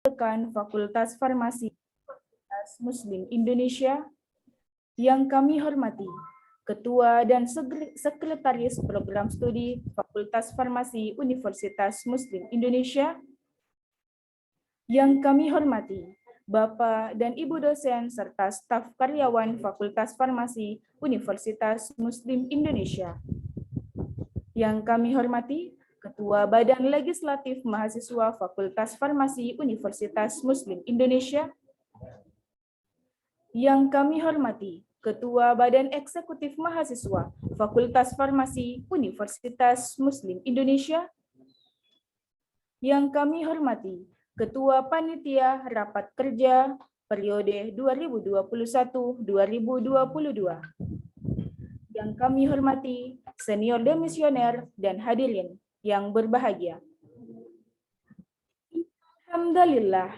Dekan Fakultas Farmasi Universitas Muslim Indonesia, yang kami hormati Ketua dan Sekretaris Program Studi Fakultas Farmasi Universitas Muslim Indonesia, yang kami hormati Bapak dan Ibu dosen serta staf karyawan Fakultas Farmasi Universitas Muslim Indonesia, yang kami hormati Ketua Badan Legislatif Mahasiswa Fakultas Farmasi Universitas Muslim Indonesia, yang kami hormati Ketua Badan Eksekutif Mahasiswa Fakultas Farmasi Universitas Muslim Indonesia, yang kami hormati Ketua Panitia Rapat Kerja periode 2021-2022, yang kami hormati senior demisioner dan hadirin yang berbahagia. Alhamdulillah,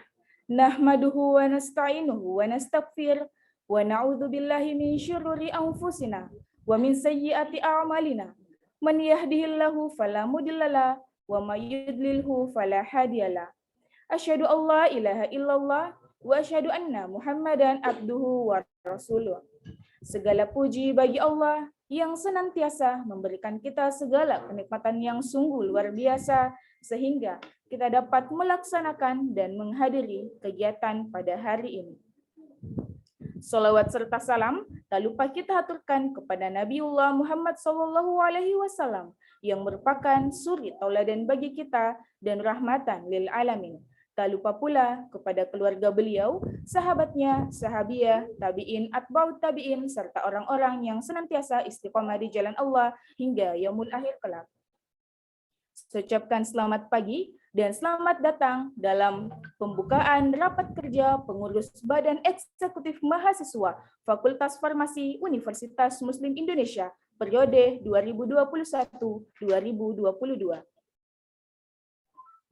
nahmaduhu wa nasta'inuhu wa nastaghfir wa na'udzu billahi min syururi anfusina wa min sayyiati a'malina. Man yahdihillahu fala mudhillalah wa may yudlilhu fala hadiyalah. Asyhadu an la ilaha illallah wa asyhadu anna Muhammadan abduhu wa rasuluh. Segala puji bagi Allah yang senantiasa memberikan kita segala kenikmatan yang sungguh luar biasa sehingga kita dapat melaksanakan dan menghadiri kegiatan pada hari ini. Salawat serta salam tak lupa kita aturkan kepada Nabiullah Muhammad SAW yang merupakan suri tauladan bagi kita dan rahmatan lil alamin. Tak lupa pula kepada keluarga beliau, sahabatnya, sahabiah, tabi'in, atba'ut tabi'in, serta orang-orang yang senantiasa istiqomah di jalan Allah hingga yaumul akhir kelak. Saya ucapkan selamat pagi dan selamat datang dalam pembukaan rapat kerja pengurus Badan Eksekutif Mahasiswa Fakultas Farmasi Universitas Muslim Indonesia periode 2021-2022.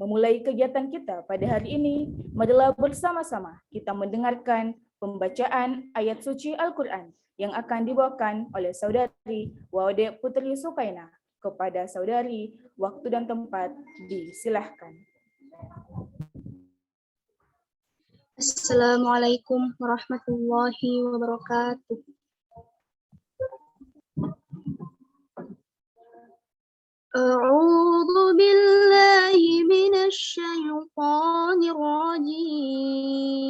Memulai kegiatan kita pada hari ini, marilah bersama-sama kita mendengarkan pembacaan ayat suci Al-Quran yang akan dibawakan oleh Saudari Waude Putri Sukaina. Kepada saudari, waktu dan tempat disilahkan. Assalamualaikum warahmatullahi wabarakatuh. A'udzu billahi minasy syaithanir rajim.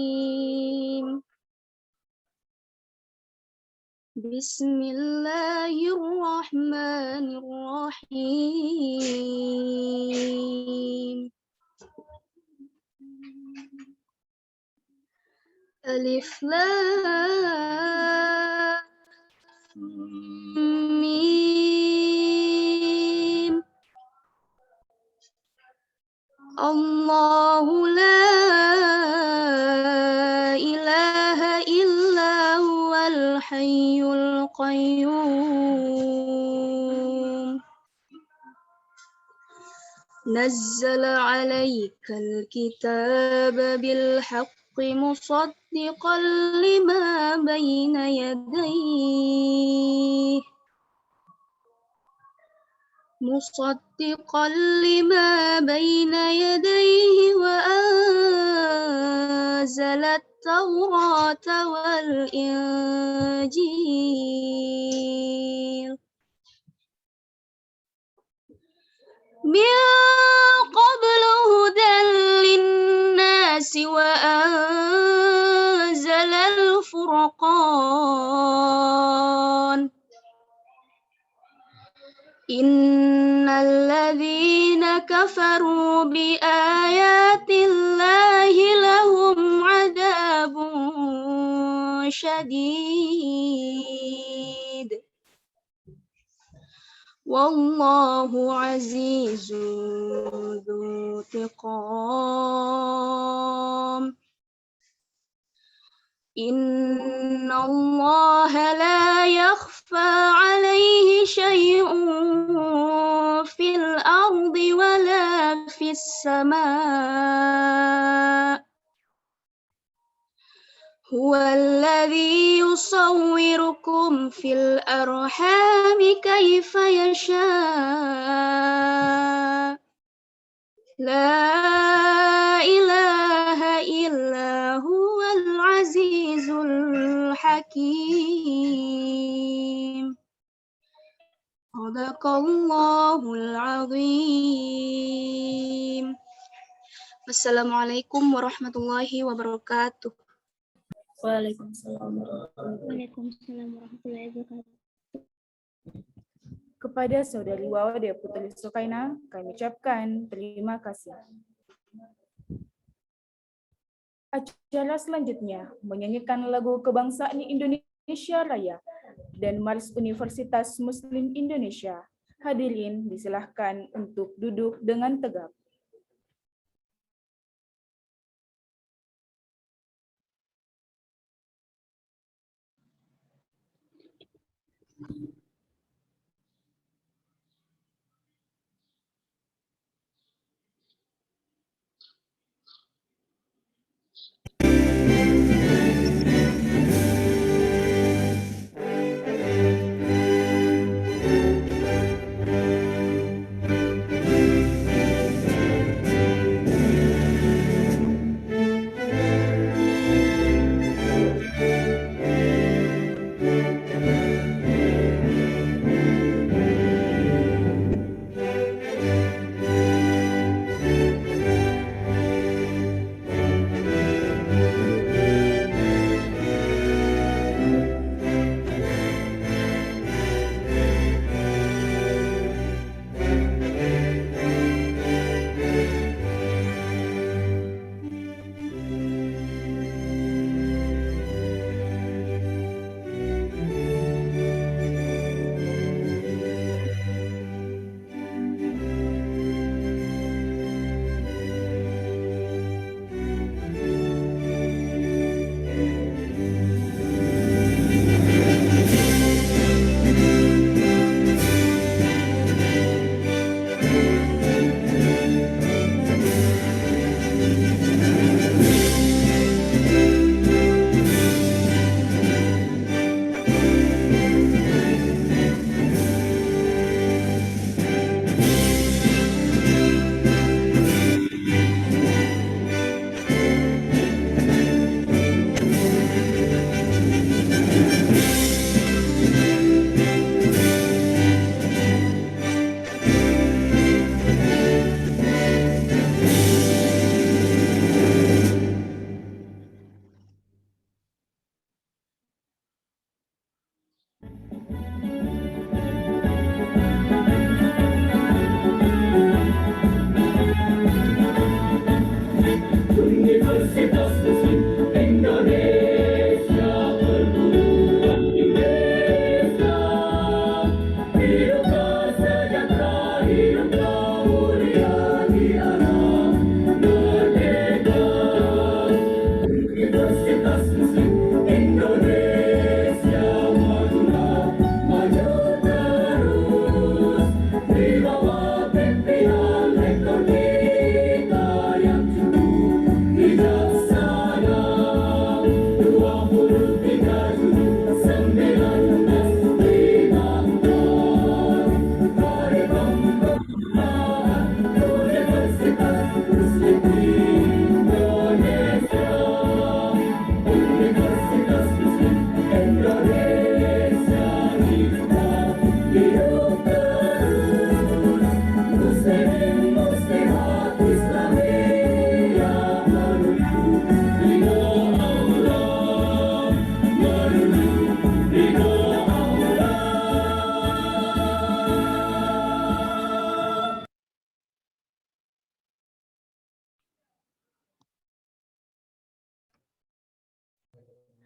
Bismillahirrahmanirrahim. Alif Lam Mim. Allahu la ilaha illa huwal hayyul qayyum. Nazzala 'alaikal kitaba bil haqqi musaddiqan lima bayna yadayhi wa anzalat tawrata wal injil min qablu hudan linnasi wa anzalal furqan. Innal ladzina kafaru bi ayatillahi lahum adzabun syadid. Wallahu azizun dzu intiqam. Inna Allaha la yakhfa 'alaihi syai'un fil ardi wala fis sama'. Huwallazi yusawwirukum fil arhami kaifa yasha'. La ilaha illa huwal azizul hakim. Sadaqallahul azim. Wassalamualaikum warahmatullahi wabarakatuh. Waalaikumsalam. Waalaikumsalam warahmatullahi wabarakatuh. Kepada Saudari Wawade Putri Sukaina, kami ucapkan terima kasih. Acara selanjutnya menyanyikan lagu kebangsaan Indonesia Raya dan Mars Universitas Muslim Indonesia. Hadirin disilahkan untuk duduk dengan tegap. Universitas Muslim Indonesia, perguruan Indonesia. Hiduplah sejahtera, hiduplah mulia di arah merdeka. Universitas Muslim Indonesia, majulah, maju terus. Di bawah pimpinan rektor kita yang jujur, bijaksana. 23 Juni 1954, Hari Pembukaan Universitas Muslim Indonesia. Universitas Muslim Indonesia, hidup terus. Muslimin muslimat Islamiyah menuju ridha Allah, menuju ridha Allah.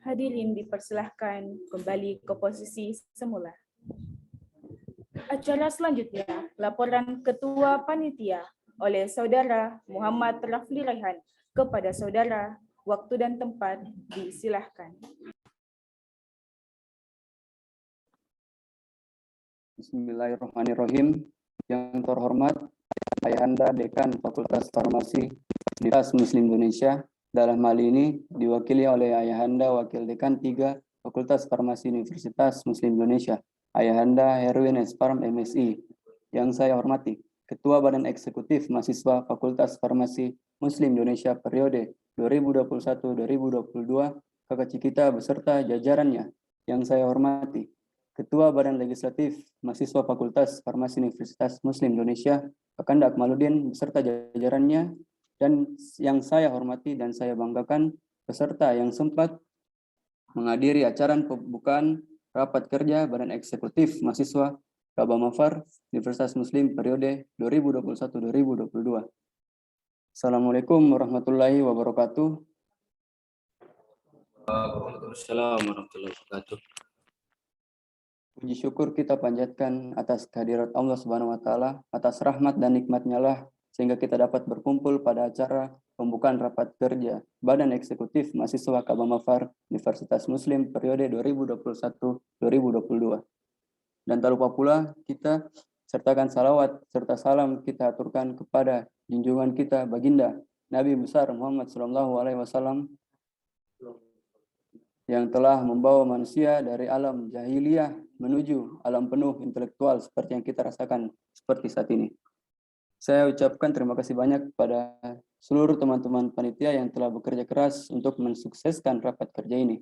Hadirin dipersilahkan kembali ke posisi semula. Acara selanjutnya, laporan Ketua Panitia oleh Saudara Muhammad Rafli Raihan kepada Saudara. Waktu dan tempat disilahkan. Bismillahirrahmanirrahim. Yang terhormat Ayahanda Dekan Fakultas Farmasi Universitas Muslim Indonesia, dalam hal ini diwakili oleh Ayahanda Wakil Dekan 3 Fakultas Farmasi Universitas Muslim Indonesia, Ayahanda Herwin Esparm MSI. Yang saya hormati Ketua Badan Eksekutif Mahasiswa Fakultas Farmasi Muslim Indonesia periode 2021-2022, Kakak Cikita beserta jajarannya yang saya hormati. Ketua Badan Legislatif Mahasiswa Fakultas Farmasi Universitas Muslim Indonesia, Kakanda Akmaluddin beserta jajarannya, dan yang saya hormati dan saya banggakan, peserta yang sempat menghadiri acara pembukaan rapat kerja Badan Eksekutif Mahasiswa Kabamafar Universitas Muslim periode 2021-2022. Assalamualaikum warahmatullahi wabarakatuh. Waalaikumsalam warahmatullahi wabarakatuh. Puji syukur kita panjatkan atas kehadirat Allah Subhanahu wa taala, atas rahmat dan nikmat-Nya lah sehingga kita dapat berkumpul pada acara pembukaan rapat kerja Badan Eksekutif Mahasiswa Kabamafar Universitas Muslim periode 2021-2022. Dan tak lupa pula kita sertakan salawat serta salam kita aturkan kepada junjungan kita baginda Nabi besar Muhammad SAW yang telah membawa manusia dari alam jahiliyah menuju alam penuh intelektual seperti yang kita rasakan seperti saat ini. Saya ucapkan terima kasih banyak kepada seluruh teman-teman panitia yang telah bekerja keras untuk mensukseskan rapat kerja ini.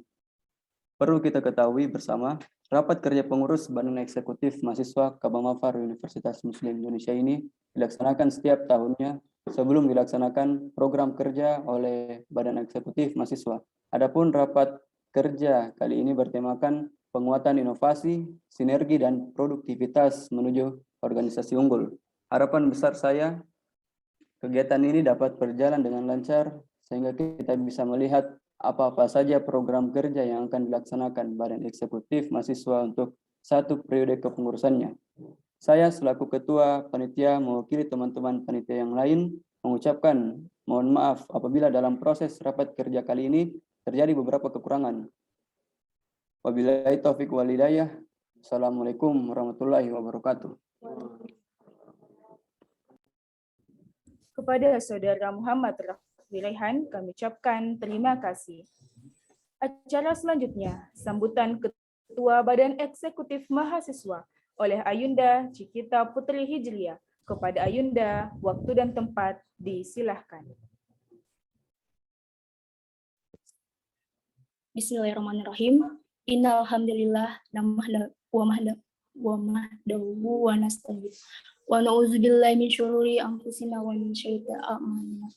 Perlu kita ketahui bersama, rapat kerja pengurus Badan Eksekutif Mahasiswa Kabamafar Universitas Muslim Indonesia ini dilaksanakan setiap tahunnya sebelum dilaksanakan program kerja oleh Badan Eksekutif Mahasiswa. Adapun rapat kerja kali ini bertemakan penguatan inovasi, sinergi, dan produktivitas menuju organisasi unggul. Harapan besar saya, kegiatan ini dapat berjalan dengan lancar sehingga kita bisa melihat apa-apa saja program kerja yang akan dilaksanakan Badan Eksekutif Mahasiswa untuk satu periode kepengurusannya. Saya selaku Ketua Panitia mewakili teman-teman panitia yang lain mengucapkan mohon maaf apabila dalam proses rapat kerja kali ini terjadi beberapa kekurangan. Wabillahi taufik wal hidayah. Assalamualaikum warahmatullahi wabarakatuh. Kepada Saudara Muhammad Raffi Raihan, kami ucapkan terima kasih. Acara selanjutnya, sambutan Ketua Badan Eksekutif Mahasiswa oleh Ayunda Cikita Putri Hijriah. Kepada Ayunda, waktu dan tempat disilahkan. Bismillahirrahmanirrahim. Innal hamdalillah nahmaduhu wa nasta'in. Wa na'udzubillahi min syururi anfusina wa min syaitanir a'malina.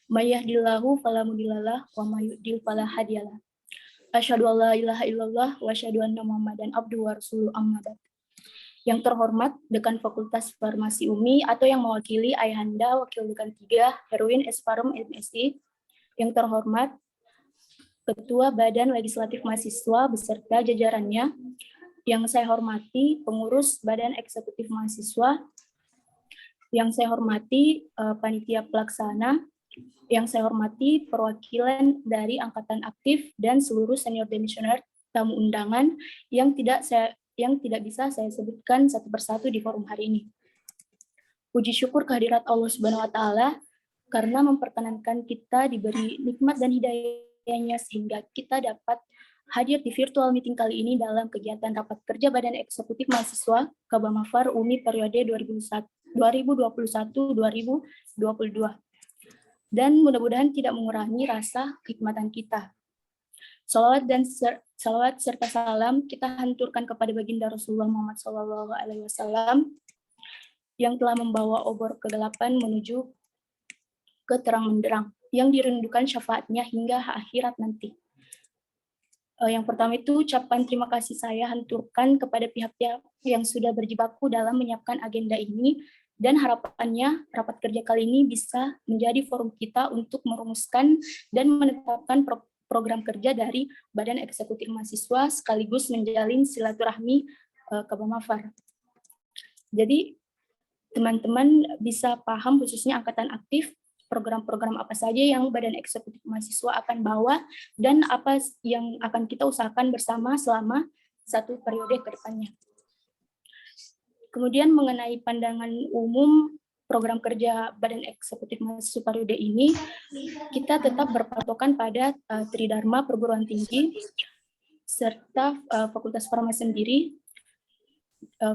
May yahdihillahu fala mudhillalah wa may yudhlil fala hadiyalah. Asyhadu an la ilaha illallah wa asyhadu anna Muhammadan abduhu wa rasuluhu amma ba'd. Yang terhormat Dekan Fakultas Farmasi UMI atau yang mewakili Ayahanda Wakil Dekan 3 Herwin S. Farum MSI. Yang terhormat Ketua Badan Legislatif Mahasiswa beserta jajarannya, yang saya hormati pengurus Badan Eksekutif Mahasiswa, yang saya hormati panitia pelaksana, yang saya hormati perwakilan dari angkatan aktif dan seluruh senior demisioner tamu undangan yang tidak bisa saya sebutkan satu persatu di forum hari ini. Puji syukur kehadirat Allah Subhanahu wa taala karena memperkenankan kita diberi nikmat dan hidayah sehingga kita dapat hadir di virtual meeting kali ini dalam kegiatan rapat kerja Badan Eksekutif Mahasiswa Kabamafar UMI periode 2021-2022. Dan mudah-mudahan tidak mengurangi rasa kenikmatan kita. Salawat serta salam kita hanturkan kepada baginda Rasulullah Muhammad SAW yang telah membawa obor kegelapan menuju ke terang benderang, yang dirindukan syafaatnya hingga akhirat nanti. Yang pertama itu ucapan terima kasih saya hanturkan kepada pihak-pihak yang sudah berjibaku dalam menyiapkan agenda ini, dan harapannya rapat kerja kali ini bisa menjadi forum kita untuk merumuskan dan menetapkan program kerja dari Badan Eksekutif Mahasiswa sekaligus menjalin silaturahmi Kabamafar. Jadi teman-teman bisa paham khususnya angkatan aktif program-program apa saja yang Badan Eksekutif Mahasiswa akan bawa dan apa yang akan kita usahakan bersama selama satu periode ke depannya. Kemudian mengenai pandangan umum program kerja Badan Eksekutif Mahasiswa periode ini, kita tetap berpatokan pada Tridharma perguruan tinggi serta Fakultas Farmasi sendiri.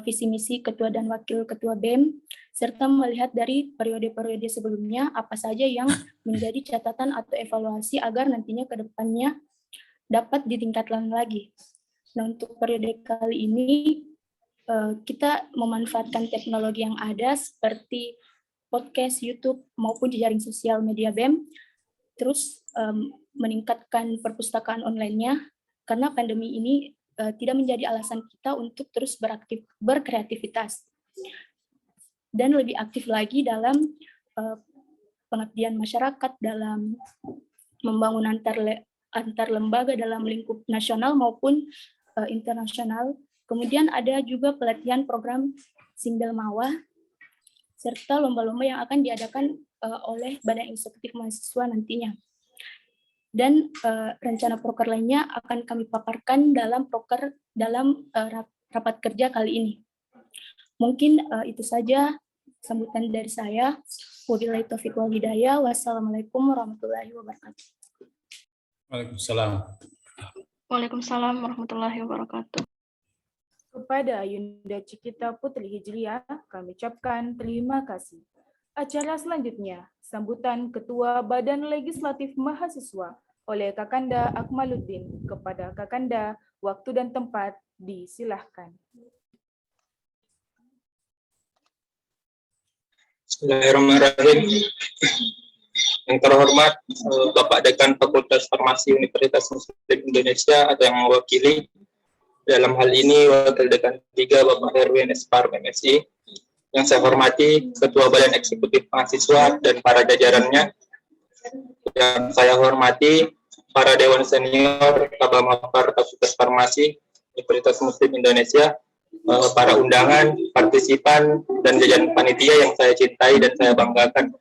visi misi Ketua dan Wakil Ketua BEM, serta melihat dari periode-periode sebelumnya apa saja yang menjadi catatan atau evaluasi agar nantinya ke depannya dapat ditingkatkan lagi. Nah, untuk periode kali ini kita memanfaatkan teknologi yang ada seperti podcast, YouTube, maupun jejaring sosial media BEM, terus meningkatkan perpustakaan online-nya, karena pandemi ini tidak menjadi alasan kita untuk terus berkreativitas dan lebih aktif lagi dalam pengabdian masyarakat, dalam membangun antar lembaga dalam lingkup nasional maupun internasional. Kemudian ada juga pelatihan program Simbel Mawah serta lomba-lomba yang akan diadakan oleh Badan Eksekutif Mahasiswa nantinya. Dan rencana proker lainnya akan kami paparkan dalam rapat kerja kali ini. Mungkin itu saja sambutan dari saya. Wabillahi taufiq wal hidayah. Wassalamualaikum warahmatullahi wabarakatuh. Waalaikumsalam. Waalaikumsalam warahmatullahi wabarakatuh. Kepada Ayunda Cikita Putri Hijriah, kami ucapkan terima kasih. Acara selanjutnya, sambutan Ketua Badan Legislatif Mahasiswa oleh Kakanda Akmaluddin. Kepada Kakanda, waktu dan tempat disilahkan. Bismillahirrahmanirrahim. Yang terhormat Bapak Dekan Fakultas Farmasi Universitas Muslim Indonesia atau yang mewakili, dalam hal ini Wakil Dekan 3 Bapak Herwin Espar MSI. Yang saya hormati Ketua Badan Eksekutif Mahasiswa dan para jajarannya. Yang saya hormati para Dewan Senior Kabamapar Fakultas Farmasi Universitas Muslim Indonesia, para undangan, partisipan, dan jajaran panitia yang saya cintai dan saya banggakan.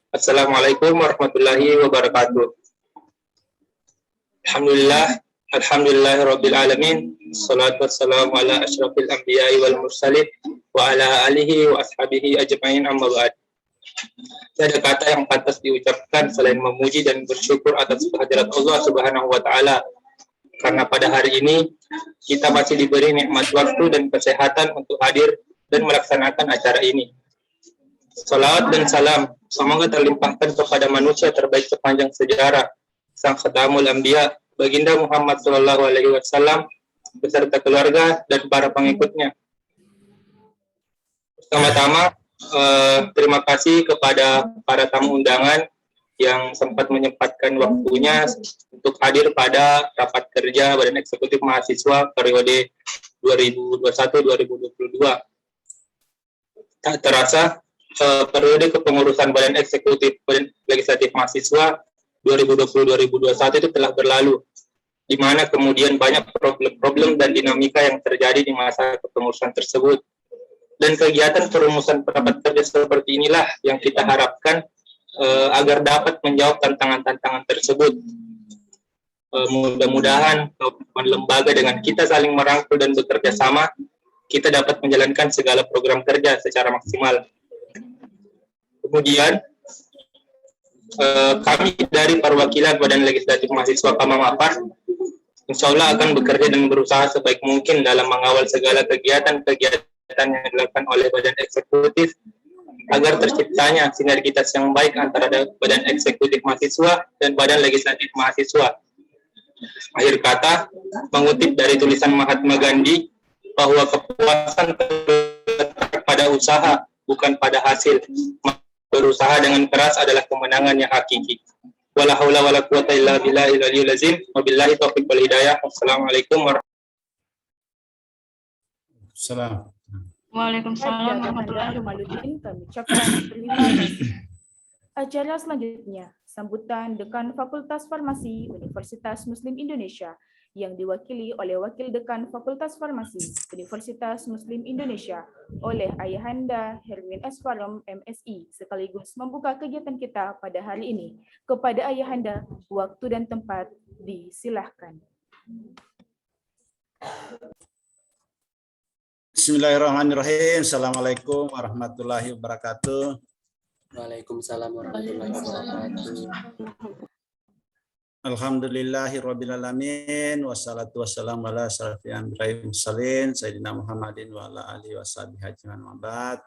Assalamualaikum warahmatullahi wabarakatuh. Alhamdulillahirabbil alamin. Shalatu wassalamu ala asyrafil anbiya'i wal mursalin wa ala alihi wa ashabihi ajma'in, amma ba'd. Tidak ada kata yang pantas diucapkan selain memuji dan bersyukur atas kehadirat Allah Subhanahu wa taala. Karena pada hari ini kita masih diberi nikmat waktu dan kesehatan untuk hadir dan melaksanakan acara ini. Salawat dan salam semoga terlimpahkan kepada manusia terbaik sepanjang sejarah, sang khatamul anbiya, baginda Muhammad SAW, beserta keluarga dan para pengikutnya. Pertama-tama, terima kasih kepada para tamu undangan yang sempat menyempatkan waktunya untuk hadir pada rapat kerja Badan Eksekutif Mahasiswa periode 2021-2022. Tak terasa, periode kepengurusan Badan Eksekutif Badan Legislatif Mahasiswa 2020-2021 itu telah berlalu, di mana kemudian banyak problem-problem dan dinamika yang terjadi di masa kepengurusan tersebut. Dan kegiatan perumusan rapat kerja seperti inilah yang kita harapkan agar dapat menjawab tantangan-tantangan tersebut. Mudah-mudahan lembaga dengan kita saling merangkul dan bekerja sama, kita dapat menjalankan segala program kerja secara maksimal. Kemudian, kami dari perwakilan Badan Legislatif Mahasiswa Kabamapar, insya Allah akan bekerja dan berusaha sebaik mungkin dalam mengawal segala kegiatan-kegiatan yang dilakukan oleh Badan Eksekutif agar terciptanya sinergitas yang baik antara Badan Eksekutif Mahasiswa dan Badan Legislatif Mahasiswa. Akhir kata, mengutip dari tulisan Mahatma Gandhi bahwa kepuasan terletak pada usaha, bukan pada hasil. Berusaha dengan keras adalah kemenangan yang hakiki. Wala haula wala quwata illa billahil aliyyil azim. Wabillahi taufiq wal hidayah. Wassalamualaikum warahmatullahi wabarakatuh. Waalaikumsalam warahmatullahi Akmaluddin, kami ucapkan terima kasih. Acara selanjutnya, sambutan Dekan Fakultas Farmasi Universitas Muslim Indonesia yang diwakili oleh Wakil Dekan Fakultas Farmasi Universitas Muslim Indonesia oleh Ayahanda Herwin Esfarom MSI, sekaligus membuka kegiatan kita pada hari ini. Kepada Ayahanda, waktu dan tempat disilahkan. Bismillahirrahmanirrahim. Assalamualaikum warahmatullahi wabarakatuh. Waalaikumsalam warahmatullahi wabarakatuh. Alhamdulillahirrabbilalamin. Wassalatu wassalamu ala asyrafil anbiya'i wal mursalin Sayyidina Muhammadin wa ala alihi washabihi ajmain wa ba'd.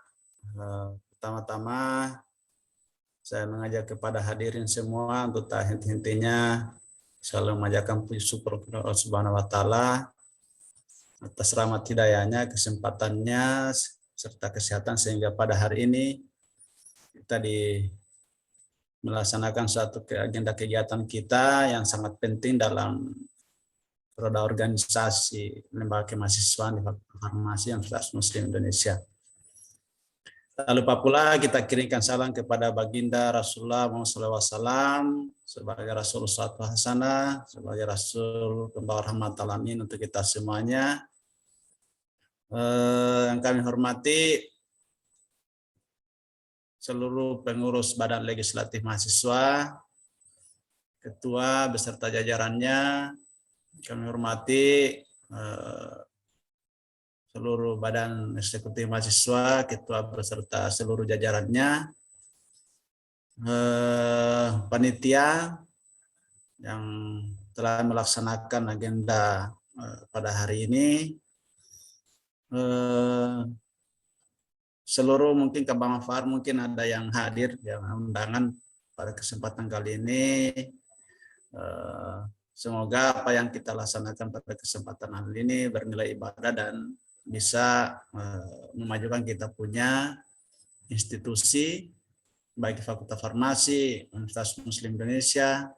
Pertama-tama saya mengajak kepada hadirin semua untuk tak henti-hentinya selalu mengajarkan puji syukur kepada Allah Subhanahu wa taala atas rahmat hidayahnya, kesempatannya serta kesehatan sehingga pada hari ini kita melaksanakan suatu agenda kegiatan kita yang sangat penting dalam roda organisasi lembaga kemahasiswaan di Fakultas Farmasi Universitas Muslim Indonesia. Tak lupa pula kita kirimkan salam kepada baginda Rasulullah Muhammad SAW sebagai Rasul Uswatun Hasanah, sebagai Rasul pembawa rahmat alamin untuk kita semuanya. Yang kami hormati seluruh pengurus Badan Legislatif Mahasiswa, Ketua beserta jajarannya, kami hormati seluruh Badan Eksekutif Mahasiswa, Ketua beserta seluruh jajarannya, panitia yang telah melaksanakan agenda pada hari ini, seluruh mungkin Kabang Far mungkin ada yang hadir yang undangan pada kesempatan kali ini. Semoga apa yang kita laksanakan pada kesempatan kali ini bernilai ibadah dan bisa memajukan kita punya institusi baik Fakultas Farmasi Universitas Muslim Indonesia,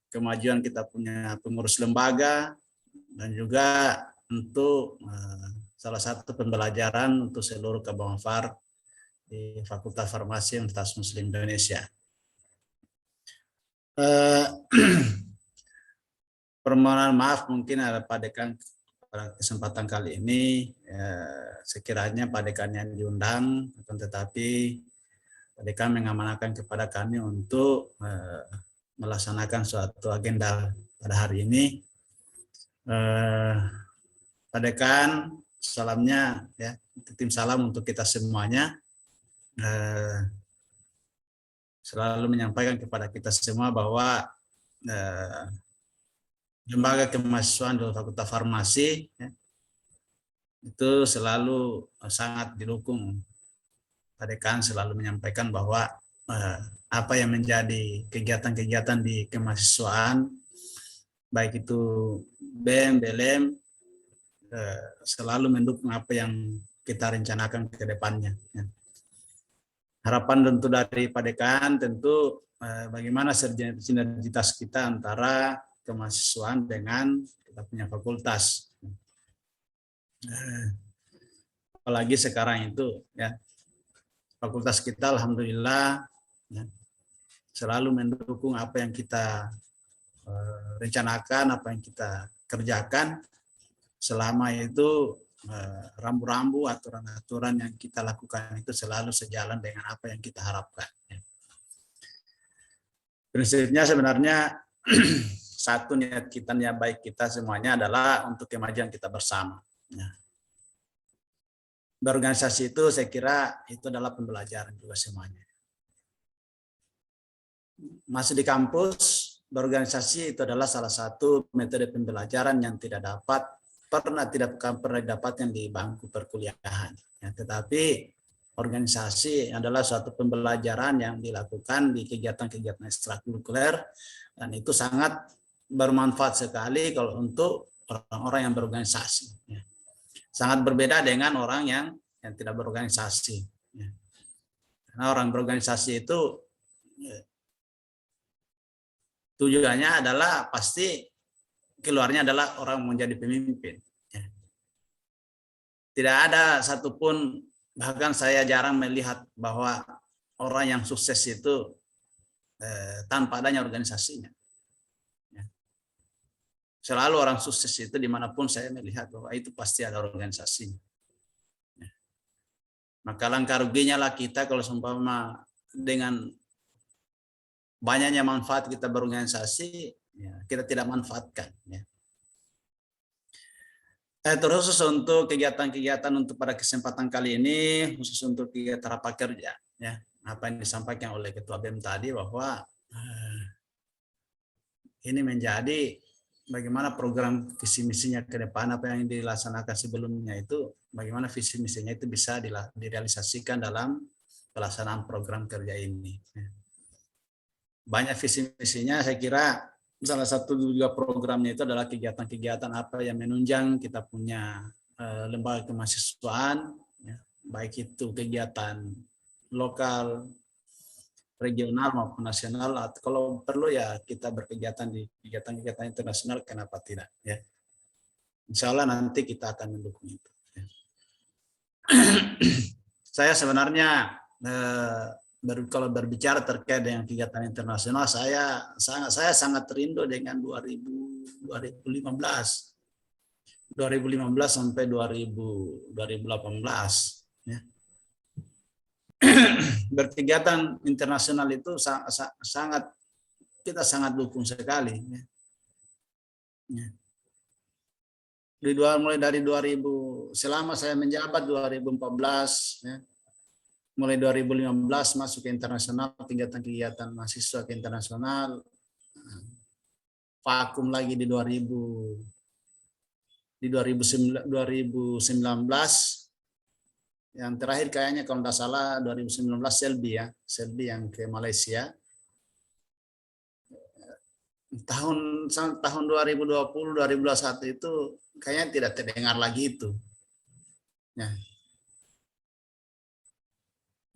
kemajuan kita punya pengurus lembaga, dan juga untuk salah satu pembelajaran untuk seluruh Kabang Far di Fakultas Farmasi Universitas Muslim Indonesia. Permohonan maaf mungkin ada Pak Dekan pada kesempatan kali ini, sekiranya Pak Dekan yang diundang, tetapi Pak Dekan mengamanahkan kepada kami untuk melaksanakan suatu agenda pada hari ini. Pak Dekan, salamnya ya, tim salam untuk kita semuanya, selalu menyampaikan kepada kita semua bahwa lembaga kemahasiswaan di Fakultas Farmasi ya, itu selalu sangat didukung. Pak Dekan selalu menyampaikan bahwa apa yang menjadi kegiatan-kegiatan di kemahasiswaan, baik itu BEM, BLM, selalu mendukung apa yang kita rencanakan ke depannya. Harapan tentu dari Pak Dekan tentu bagaimana sinergitas kita antara kemahasiswaan dengan kita punya fakultas. Apalagi sekarang itu ya, fakultas kita alhamdulillah ya, selalu mendukung apa yang kita rencanakan, apa yang kita kerjakan. Selama itu rambu-rambu, aturan-aturan yang kita lakukan itu selalu sejalan dengan apa yang kita harapkan. Prinsipnya sebenarnya satu, niat kita, niat baik kita semuanya adalah untuk kemajuan kita bersama. Berorganisasi itu saya kira itu adalah pembelajaran juga semuanya. Masih di kampus, berorganisasi itu adalah salah satu metode pembelajaran yang tidak pernah didapatkan di bangku perkuliahan. Ya, tetapi organisasi adalah suatu pembelajaran yang dilakukan di kegiatan-kegiatan ekstrakurikuler, dan itu sangat bermanfaat sekali kalau untuk orang-orang yang berorganisasi. Ya. Sangat berbeda dengan orang yang tidak berorganisasi. Ya. Karena orang berorganisasi itu tujuannya adalah pasti keluarnya adalah orang menjadi pemimpin. Tidak ada satupun, bahkan saya jarang melihat bahwa orang yang sukses itu tanpa adanya organisasinya. Selalu orang sukses itu dimanapun saya melihat bahwa itu pasti ada organisasinya. Maka langkah ruginya lah kita kalau seumpama dengan banyaknya manfaat kita berorganisasi, ya, kita tidak manfaatkan. Ya. Terus untuk kegiatan-kegiatan untuk pada kesempatan kali ini, khusus untuk kegiatan rapat kerja, ya, apa yang disampaikan oleh Ketua BEM tadi bahwa ini menjadi bagaimana program visi misinya ke depan, apa yang dilaksanakan sebelumnya itu, bagaimana visi misinya itu bisa direalisasikan dalam pelaksanaan program kerja ini. Banyak visi misinya, saya kira salah satu juga programnya itu adalah kegiatan-kegiatan apa yang menunjang kita punya lembaga kemahasiswaan, ya, baik itu kegiatan lokal, regional maupun nasional, atau kalau perlu ya kita berkegiatan di kegiatan-kegiatan internasional, kenapa tidak, ya. Insya Allah nanti kita akan mendukung itu. Saya sebenarnya kalau berbicara terkait dengan kegiatan internasional, saya sangat rindu dengan 2015 sampai 2018, ya. Berkegiatan internasional itu kita sangat dukung sekali, ya. Mulai dari 2000, selama saya menjabat 2014, ya, mulai 2015 masuk ke internasional, kegiatan-kegiatan mahasiswa ke internasional, vakum lagi di 2019, yang terakhir kayaknya kalau tidak salah 2019 Selby yang ke Malaysia. Tahun 2020 2021 itu kayaknya tidak terdengar lagi itu, ya.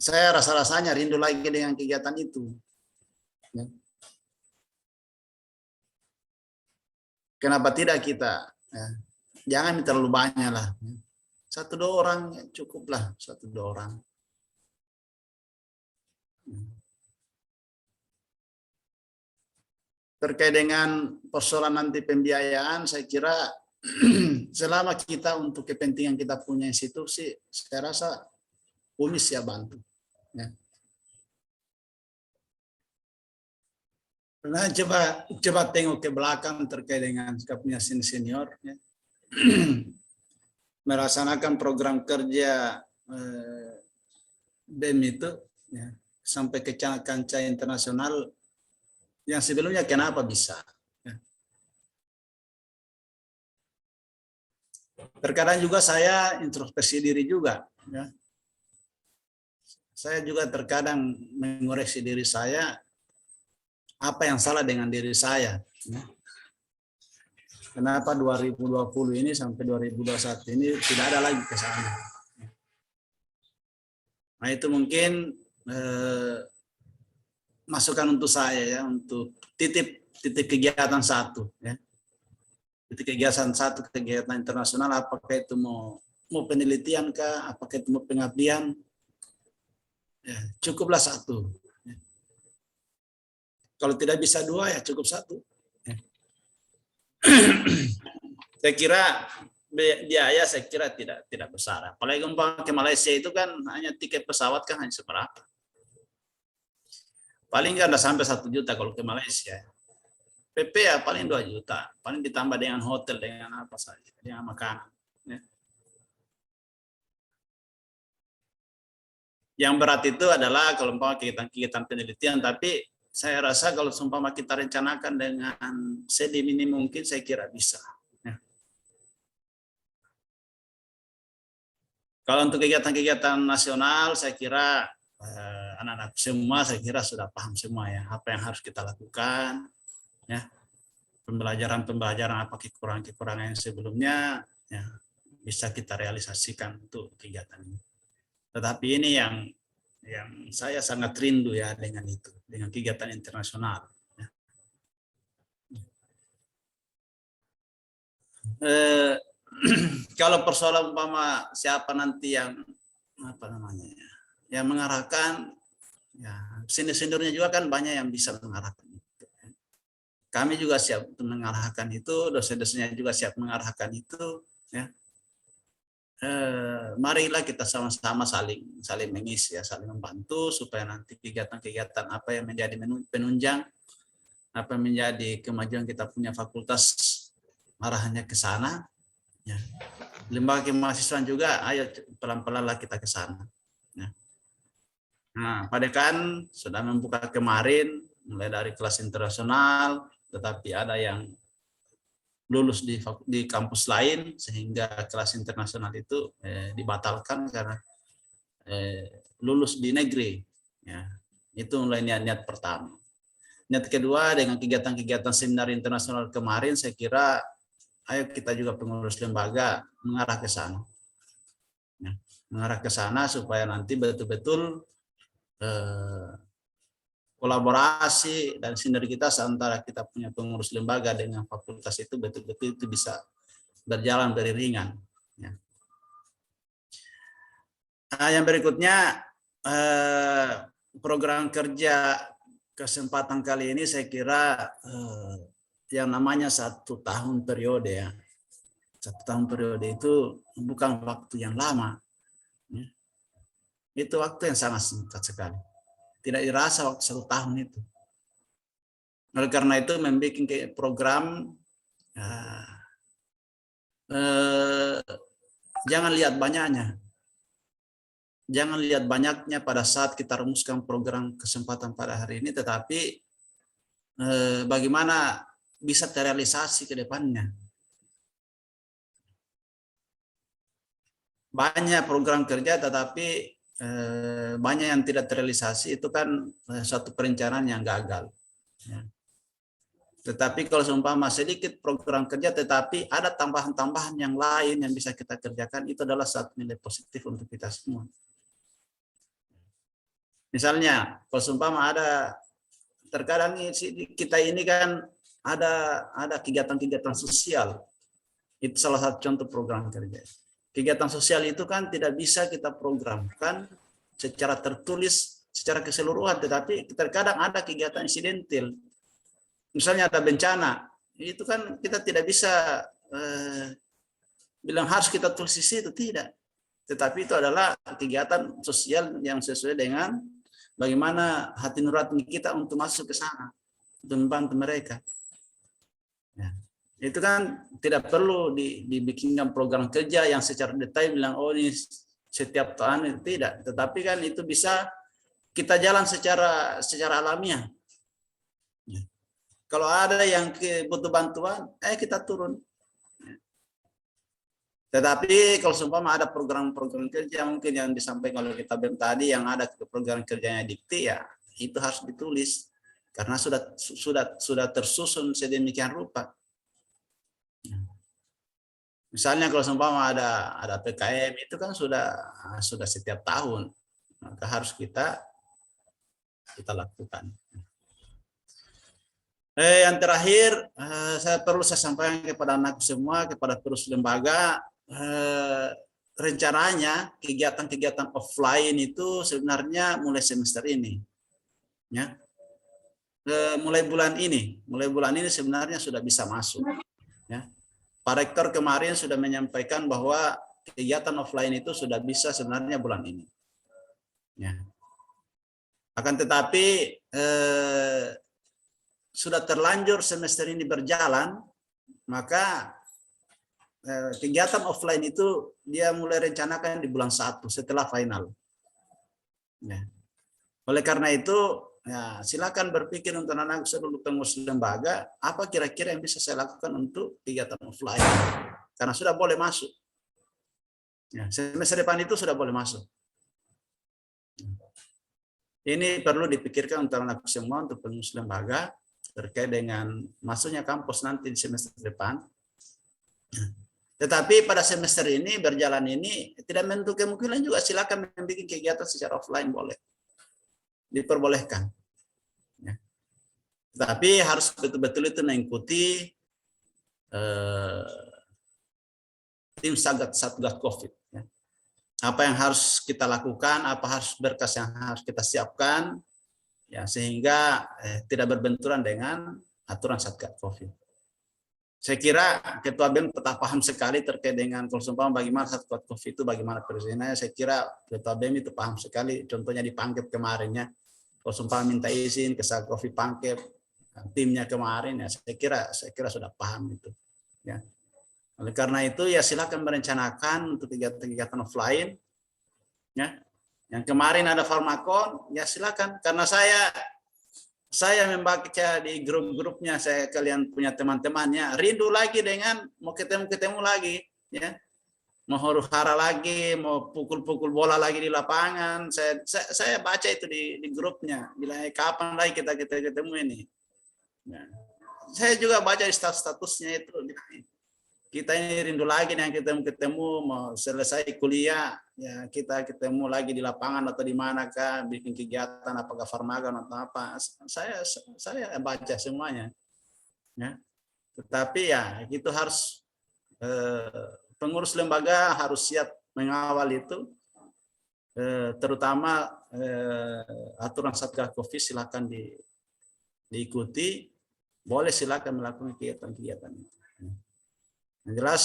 Saya rasa-rasanya rindu lagi dengan kegiatan itu, ya. Kenapa tidak kita, ya, jangan terlalu banyak lah, ya. 1-2 orang cukuplah, 1-2 orang. Terkait dengan persoalan nanti pembiayaan, saya kira selama kita untuk kepentingan kita punya institusi, saya rasa Umi siap bantu, ya. Nah, coba tengok ke belakang terkait dengan punya senior, ya. Melaksanakan program kerja BEM itu, ya, sampai ke kancah internasional yang sebelumnya, kenapa bisa, ya. Terkadang juga saya introspeksi diri juga, ya. Saya juga terkadang mengoreksi diri saya, apa yang salah dengan diri saya, ya. Kenapa 2020 ini sampai 2021 ini tidak ada lagi ke sana. Nah, itu mungkin masukan untuk saya, ya, untuk titik kegiatan 1, ya. Titik kegiatan 1, kegiatan internasional, apakah itu mau penelitian kah, apakah itu mau pengabdian, ya, cukuplah 1. Ya. Kalau tidak bisa 2, ya cukup 1. Ya. Saya kira biaya tidak besar. Apalagi umpama ke Malaysia itu kan hanya tiket pesawat kan hanya seberapa. Paling nggak ada sampai 1 juta kalau ke Malaysia. PP ya paling 2 juta. Paling ditambah dengan hotel, dengan apa saja, dengan makanan, ya. Yang berat itu adalah kalau umpama kegiatan penelitian, tapi saya rasa kalau seumpama kita rencanakan dengan sedini mungkin, saya kira bisa, ya. Kalau untuk kegiatan-kegiatan nasional, saya kira anak-anak semua saya kira sudah paham semua, ya, apa yang harus kita lakukan, ya. Pembelajaran apa kekurangan yang sebelumnya, ya, bisa kita realisasikan untuk kegiatan ini. Tetapi ini yang saya sangat rindu, ya, dengan itu, dengan kegiatan internasional, ya. Kalau persoalan umpama siapa nanti yang yang mengarahkan, ya, seniornya juga kan banyak yang bisa mengarahkan itu. Kami juga siap untuk mengarahkan itu, dosen-dosennya juga siap mengarahkan itu, ya. Marilah kita sama-sama saling mengisi, ya, saling membantu supaya nanti kegiatan-kegiatan apa yang menjadi penunjang, apa yang menjadi kemajuan kita punya fakultas arahnya ke sana, ya. Lembaga kemahasiswaan juga, ayo pelan-pelan lah kita ke sana, ya. Nah, Padekan sudah membuka kemarin mulai dari kelas internasional, tetapi ada yang lulus di kampus lain sehingga kelas internasional itu dibatalkan karena lulus di negeri. Ya, itu mulai niat-niat pertama. Niat kedua, dengan kegiatan-kegiatan seminar internasional kemarin, saya kira ayo kita juga pengurus lembaga mengarah ke sana. Ya, mengarah ke sana supaya nanti betul-betul kolaborasi dan sinergitas antara kita punya pengurus lembaga dengan fakultas itu betul-betul itu bisa berjalan beriringan. Ya. Nah, yang berikutnya program kerja kesempatan kali ini saya kira yang namanya 1 tahun periode ya. 1 tahun periode itu bukan waktu yang lama. Ya. Itu waktu yang sangat singkat sekali. Tidak dirasa waktu 1 tahun itu. Oleh karena itu membuat program jangan lihat banyaknya. Jangan lihat banyaknya pada saat kita rumuskan program kesempatan pada hari ini, tetapi bagaimana bisa terrealisasi ke depannya. Banyak program kerja tetapi banyak yang tidak terrealisasi, itu kan suatu perencanaan yang gagal. Ya. Tetapi kalau seumpama sedikit program kerja tetapi ada tambahan-tambahan yang lain yang bisa kita kerjakan, itu adalah satu nilai positif untuk kita semua. Misalnya kalau seumpama ada, terkadang kita ini kan ada kegiatan-kegiatan sosial, itu salah satu contoh program kerja. Kegiatan sosial itu kan tidak bisa kita programkan secara tertulis, secara keseluruhan, tetapi terkadang ada kegiatan insidentil. Misalnya ada bencana, itu kan kita tidak bisa bilang harus kita tulis di situ, tidak. Tetapi itu adalah kegiatan sosial yang sesuai dengan bagaimana hati nurani kita untuk masuk ke sana, untuk membantu mereka. Ya. Itu kan tidak perlu dibikinkan program kerja yang secara detail bilang oh ini setiap tahun, tidak. Tetapi kan itu bisa kita jalan secara alamiah. Ya. Kalau ada yang butuh bantuan, kita turun. Ya. Tetapi kalau seumpama ada program-program kerja mungkin yang disampaikan oleh kita tadi yang ada program kerjanya dikti, ya itu harus ditulis karena sudah tersusun sedemikian rupa. Misalnya kalau seumpama ada PKM itu kan sudah setiap tahun, maka harus kita lakukan. Yang terakhir saya sampaikan kepada anak semua, kepada terus lembaga, rencananya kegiatan-kegiatan offline itu sebenarnya mulai semester ini, ya. Mulai bulan ini sebenarnya sudah bisa masuk. Ya. Pak Rektor kemarin sudah menyampaikan bahwa kegiatan offline itu sudah bisa sebenarnya bulan ini. Ya. Akan tetapi sudah terlanjur semester ini berjalan, maka kegiatan offline itu dia mulai rencanakan di bulan 1 setelah final. Ya. Oleh karena itu, ya, silakan berpikir untuk anak seluruh pengurus lembaga, apa kira-kira yang bisa saya lakukan untuk kegiatan offline. Karena sudah boleh masuk. Ya, semester depan itu sudah boleh masuk. Ini perlu dipikirkan untuk anak semua, untuk pengurus lembaga, terkait dengan masuknya kampus nanti di semester depan. Tetapi pada semester ini, berjalan ini, tidak menutup kemungkinan juga silakan membuat kegiatan secara offline boleh. Diperbolehkan. Ya. Tapi harus betul-betul itu mengikuti tim Satgas COVID. Ya. Apa yang harus kita lakukan, apa harus berkas yang harus kita siapkan, ya, sehingga tidak berbenturan dengan aturan Satgas COVID. Saya kira Ketua BEM tetap paham sekali terkait dengan kalau seumpama bagaimana Satgas COVID itu, bagaimana perizinannya. Saya kira Ketua BEM itu paham sekali. Contohnya di Pangkep kemarinnya. Kalau sumpah minta izin ke Satgas Pangkep, timnya kemarin, ya saya kira sudah paham itu. Ya. Oleh karena itu ya silakan merencanakan untuk kegiatan-kegiatan offline. Ya. Yang kemarin ada Farmakon, ya silakan. Karena saya saya membaca di grup-grupnya, saya kalian punya teman-temannya, rindu lagi dengan mau ketemu lagi, ya, mau huru-hara lagi, mau pukul-pukul bola lagi di lapangan. Saya baca itu di grupnya, bilang kapan lagi kita ketemu ini. Nah, saya juga baca di statusnya itu, kita ini rindu lagi dengan ketemu, mau selesai kuliah, ya kita ketemu lagi di lapangan atau di manakah, bikin kegiatan, apakah farmaga atau apa. Saya baca semuanya, ya. Tetapi ya itu harus pengurus lembaga harus siap mengawal itu, terutama aturan Satgas Covid silakan diikuti, boleh silakan melakukan kegiatan-kegiatan itu. Yang jelas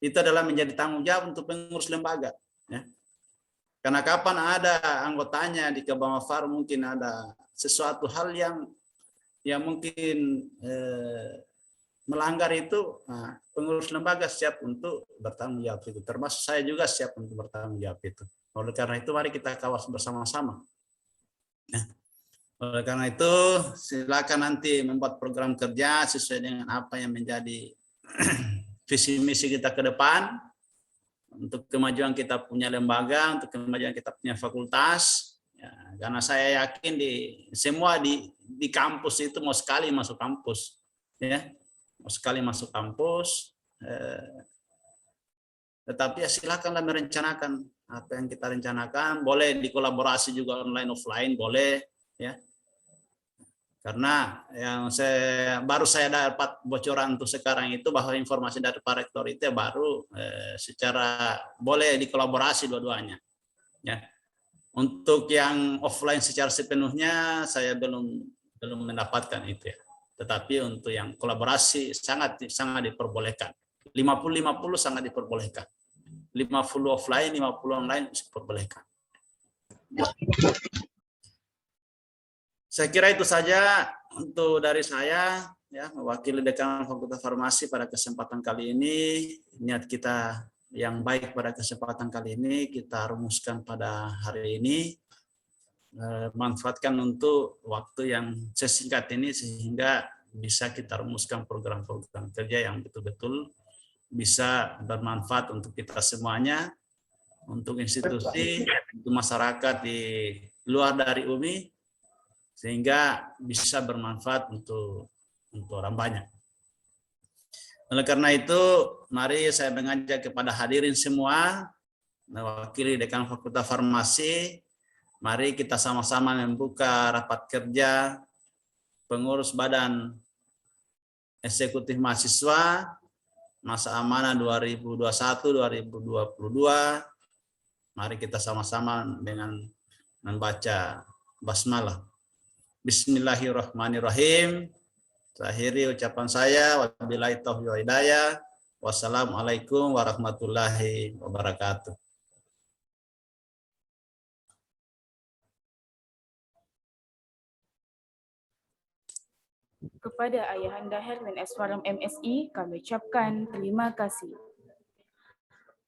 itu adalah menjadi tanggung jawab untuk pengurus lembaga, ya. Karena kapan ada anggotanya di Kebamafar mungkin ada sesuatu hal yang mungkin melanggar itu, nah, pengurus lembaga siap untuk bertanggung jawab itu. Termasuk saya juga siap untuk bertanggung jawab itu. Oleh karena itu mari kita kawal bersama-sama. Ya. Oleh karena itu silakan nanti membuat program kerja sesuai dengan apa yang menjadi visi misi kita ke depan untuk kemajuan kita punya lembaga, untuk kemajuan kita punya fakultas, ya, karena saya yakin semua di kampus itu mau sekali masuk kampus, ya, mau sekali masuk kampus, tetapi ya silakanlah merencanakan apa yang kita rencanakan, boleh dikolaborasi juga online offline boleh, ya. Karena yang baru saya dapat bocoran untuk sekarang itu bahwa informasi dari Pak Rektor itu baru secara boleh dikolaborasi dua-duanya. Ya. Untuk yang offline secara sepenuhnya saya belum mendapatkan itu, ya. Tetapi untuk yang kolaborasi sangat diperbolehkan. 50-50 sangat diperbolehkan. 50 offline, 50 online diperbolehkan. Saya kira itu saja untuk dari saya, ya, mewakili Dekan Fakultas Farmasi pada kesempatan kali ini. Niat kita yang baik pada kesempatan kali ini kita rumuskan pada hari ini, manfaatkan untuk waktu yang sesingkat ini sehingga bisa kita rumuskan program-program kerja yang betul-betul bisa bermanfaat untuk kita semuanya, untuk institusi, untuk masyarakat di luar dari UMI, sehingga bisa bermanfaat untuk orang banyak. Oleh karena itu, mari saya mengajak kepada hadirin semua, mewakili Dekan Fakultas Farmasi, mari kita sama-sama membuka rapat kerja pengurus Badan Eksekutif Mahasiswa masa amanah 2021-2022. Mari kita sama-sama dengan membaca basmalah. Bismillahirrahmanirrahim. Akhiri ucapan saya. Wabillahi taufiq wal hidayah. Wassalamualaikum warahmatullahi wabarakatuh. Kepada Ayahanda Herwin S. Faram MSI, kami ucapkan terima kasih.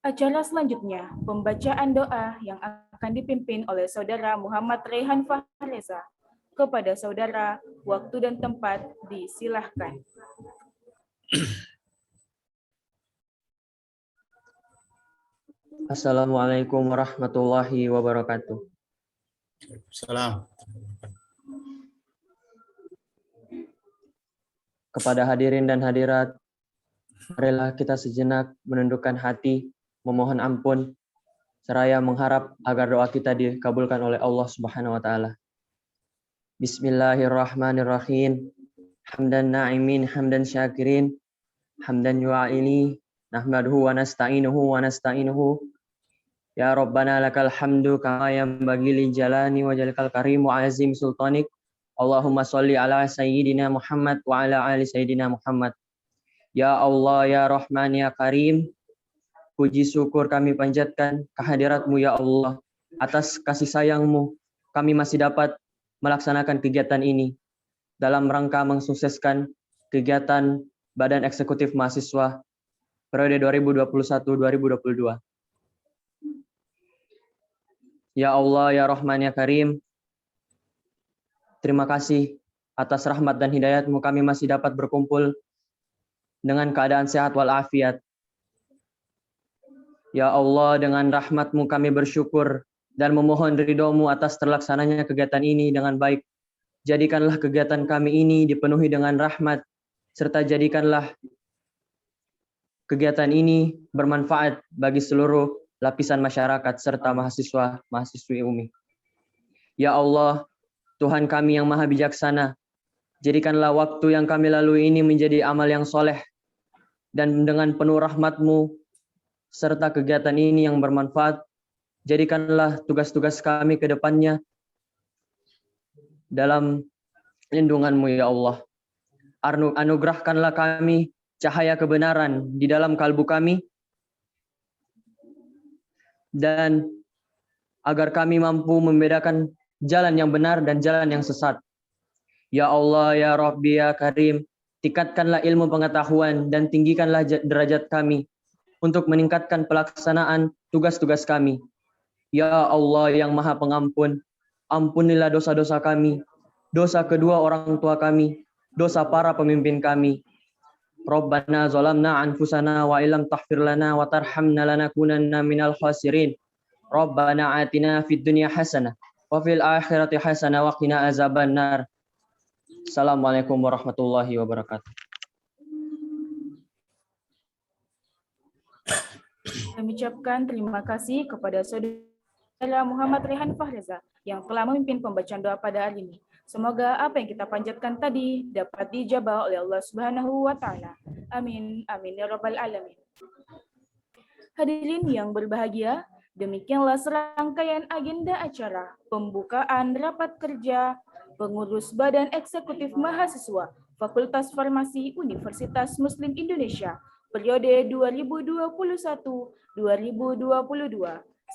Acara selanjutnya, pembacaan doa yang akan dipimpin oleh Saudara Muhammad Rehan Fahreza. Kepada saudara, waktu dan tempat disilahkan. Assalamualaikum warahmatullahi wabarakatuh. Salam. Kepada hadirin dan hadirat, marilah kita sejenak menundukkan hati, memohon ampun, seraya mengharap agar doa kita dikabulkan oleh Allah Subhanahu wa taala. Bismillahirrahmanirrahim. Hamdan na'imin, hamdan syakirin, hamdan yu'aili, nahmaduhu wa nasta'inuhu. Ya Rabbana lakal hamdu kama yanbaghi li jalani wa jalikal karim wa azim sultanik. Allahumma sholli ala sayyidina Muhammad wa ala ali sayyidina Muhammad. Ya Allah, ya Rahman, ya Karim, puji syukur kami panjatkan kehadirat-Mu ya Allah. Atas kasih sayang-Mu, kami masih dapat melaksanakan kegiatan ini dalam rangka mensukseskan kegiatan Badan Eksekutif Mahasiswa periode 2021-2022. Ya Allah, ya Rahman, ya Karim, terima kasih atas rahmat dan hidayat-Mu kami masih dapat berkumpul dengan keadaan sehat walafiat. Ya Allah, dengan rahmat-Mu kami bersyukur dan memohon ridho-Mu atas terlaksananya kegiatan ini dengan baik. Jadikanlah kegiatan kami ini dipenuhi dengan rahmat, serta jadikanlah kegiatan ini bermanfaat bagi seluruh lapisan masyarakat serta mahasiswa-mahasiswi UMI. Ya Allah, Tuhan kami yang maha bijaksana, jadikanlah waktu yang kami lalui ini menjadi amal yang soleh, dan dengan penuh rahmat-Mu, serta kegiatan ini yang bermanfaat, jadikanlah tugas-tugas kami ke depannya dalam lindungan-Mu ya Allah. Anugerahkanlah kami cahaya kebenaran di dalam kalbu kami, dan agar kami mampu membedakan jalan yang benar dan jalan yang sesat. Ya Allah, ya Rabbi, ya Karim, tingkatkanlah ilmu pengetahuan dan tinggikanlah derajat kami untuk meningkatkan pelaksanaan tugas-tugas kami. Ya Allah yang maha pengampun, ampunilah dosa-dosa kami, dosa kedua orang tua kami, dosa para pemimpin kami. Rabbana zalamna anfusana wa illam taghfir lana wa tarhamna lanakunanna minal khasirin. Rabbana atina fid dunya hasanah wa fil akhirati hasanah wa qina azabannar. Assalamualaikum warahmatullahi wabarakatuh. Kami ucapkan terima kasih kepada Saudara Muhammad Rehan Fahreza yang telah memimpin pembacaan doa pada hari ini. Semoga apa yang kita panjatkan tadi dapat dijabah oleh Allah Subhanahu wa taala. Amin. Amin ya rabbal alamin. Hadirin yang berbahagia, demikianlah serangkaian agenda acara pembukaan rapat kerja pengurus Badan Eksekutif Mahasiswa Fakultas Farmasi Universitas Muslim Indonesia periode 2021-2022.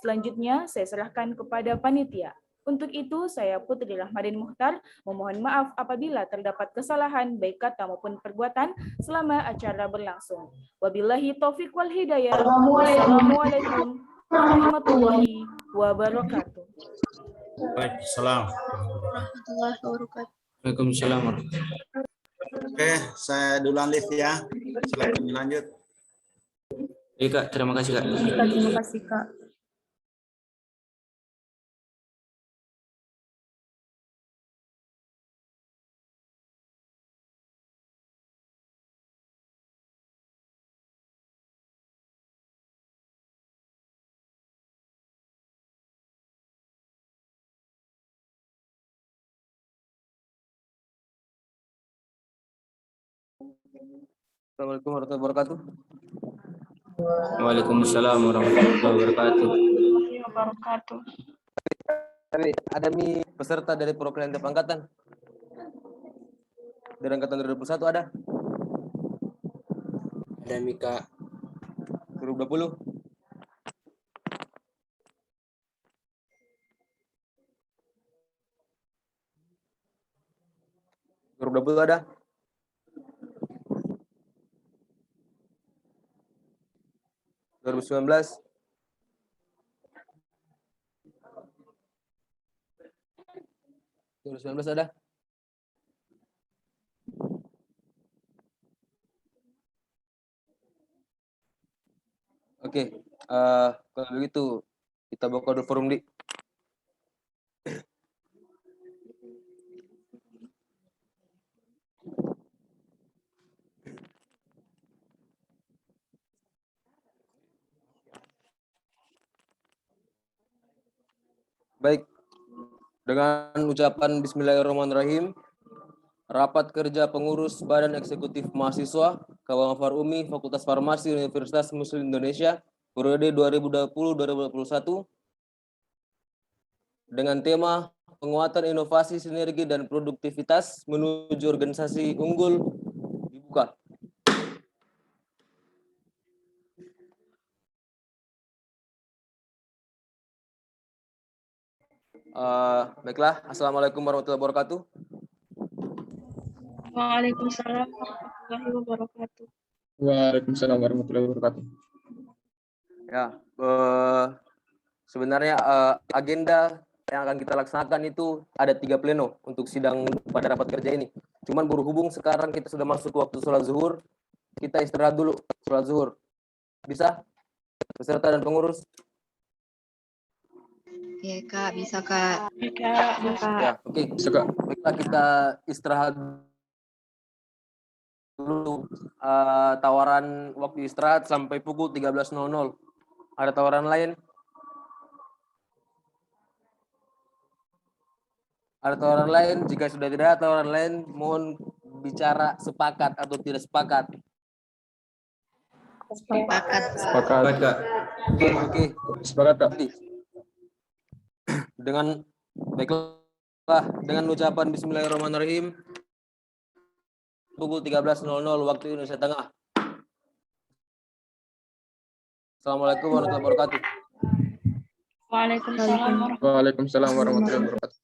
Selanjutnya saya serahkan kepada panitia. Untuk itu saya Putri Rahmadin Muhtar memohon maaf apabila terdapat kesalahan baik kata maupun perbuatan selama acara berlangsung. Wabillahi taufiq wal hidayah. Wassalamualaikum warahmatullahi wabarakatuh. Waalaikumsalam. Waalaikumsalam. Oke, saya duluan lift ya. Silakan dilanjut. Iya Kak, terima kasih Kak. Terima kasih Kak. Assalamualaikum warahmatullahi wabarakatuh. Waalaikumsalam warahmatullahi wabarakatuh. Ada peserta dari perwakilan tiap angkatan. Dari angkatan 2021 ada? Ada Mika. 2020. Ada? 2019. 2019 ada? Oke, kalau begitu kita buka dulu forum di. Baik, dengan ucapan Bismillahirrahmanirrahim, rapat kerja pengurus Badan Eksekutif Mahasiswa Kawamafar UMI Fakultas Farmasi Universitas Muslim Indonesia periode 2020-2021 dengan tema penguatan inovasi, sinergi, dan produktivitas menuju organisasi unggul dibuka. Baiklah, Assalamualaikum warahmatullahi wabarakatuh. Waalaikumsalam warahmatullahi wabarakatuh. Waalaikumsalam warahmatullahi wabarakatuh. Ya, sebenarnya agenda yang akan kita laksanakan itu ada 3 pleno untuk sidang pada rapat kerja ini. Cuman berhubung sekarang kita sudah masuk waktu sholat zuhur, kita istirahat dulu sholat zuhur. Bisa? Peserta dan pengurus? Ya Kak, bisa Kak. Ya Kak, bisa. Ya, oke. Baiklah, kita istirahat dulu. Tawaran waktu istirahat sampai pukul 13.00. Ada tawaran lain? Ada tawaran lain? Jika sudah tidak ada tawaran lain, mohon bicara sepakat atau tidak sepakat. Sepakat. Sepakat, Kak. Oke. Sepakat, Kak. Dengan baiklah, dengan ucapan Bismillahirrahmanirrahim, pukul 13.00 waktu Indonesia Tengah. Assalamualaikum warahmatullahi wabarakatuh. Waalaikumsalam. Waalaikumsalam warahmatullahi wabarakatuh.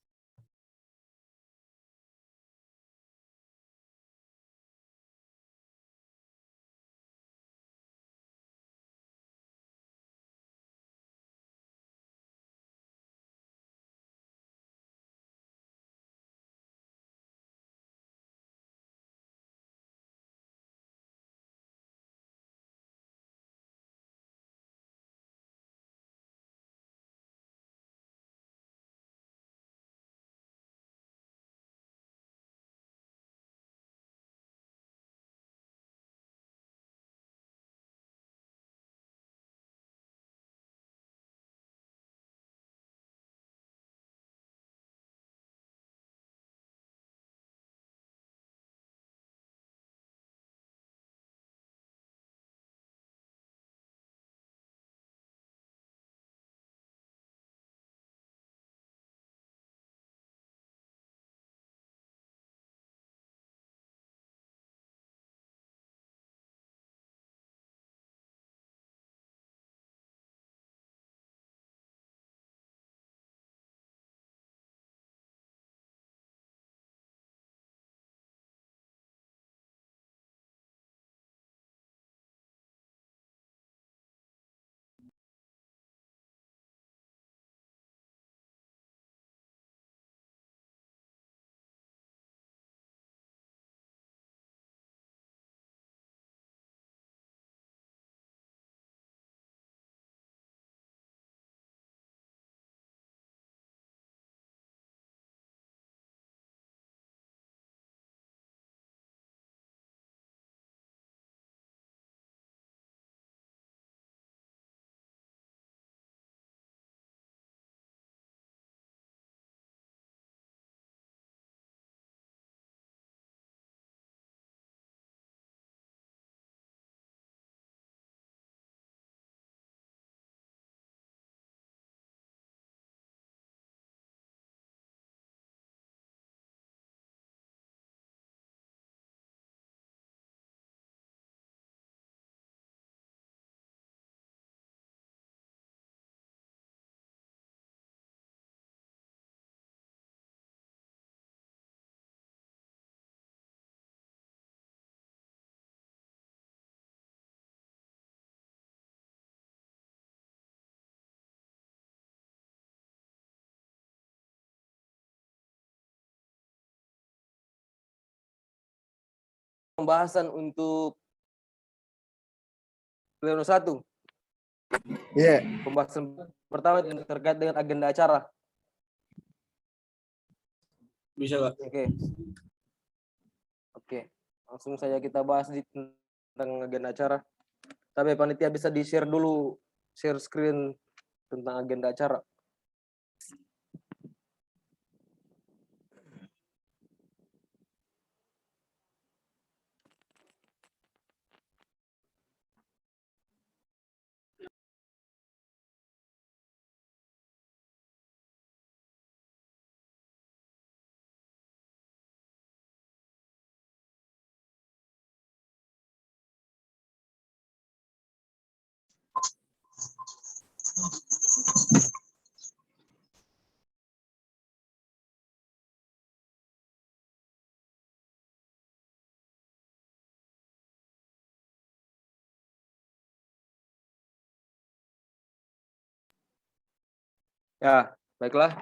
Pembahasan untuk pleno 1. Iya. Pembahasan pertama terkait dengan agenda acara. Bisa, Kak. Oke. Langsung saja kita bahas tentang agenda acara. Tapi panitia bisa di-share dulu, share screen tentang agenda acara. Ya, Baiklah,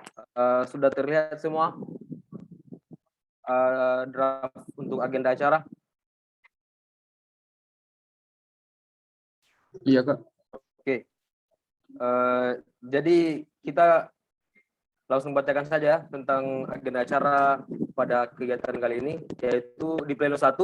sudah terlihat semua draft untuk agenda acara. Iya, Kak. Oke. Jadi kita langsung bacakan saja tentang agenda acara pada kegiatan kali ini, yaitu di pleno 1.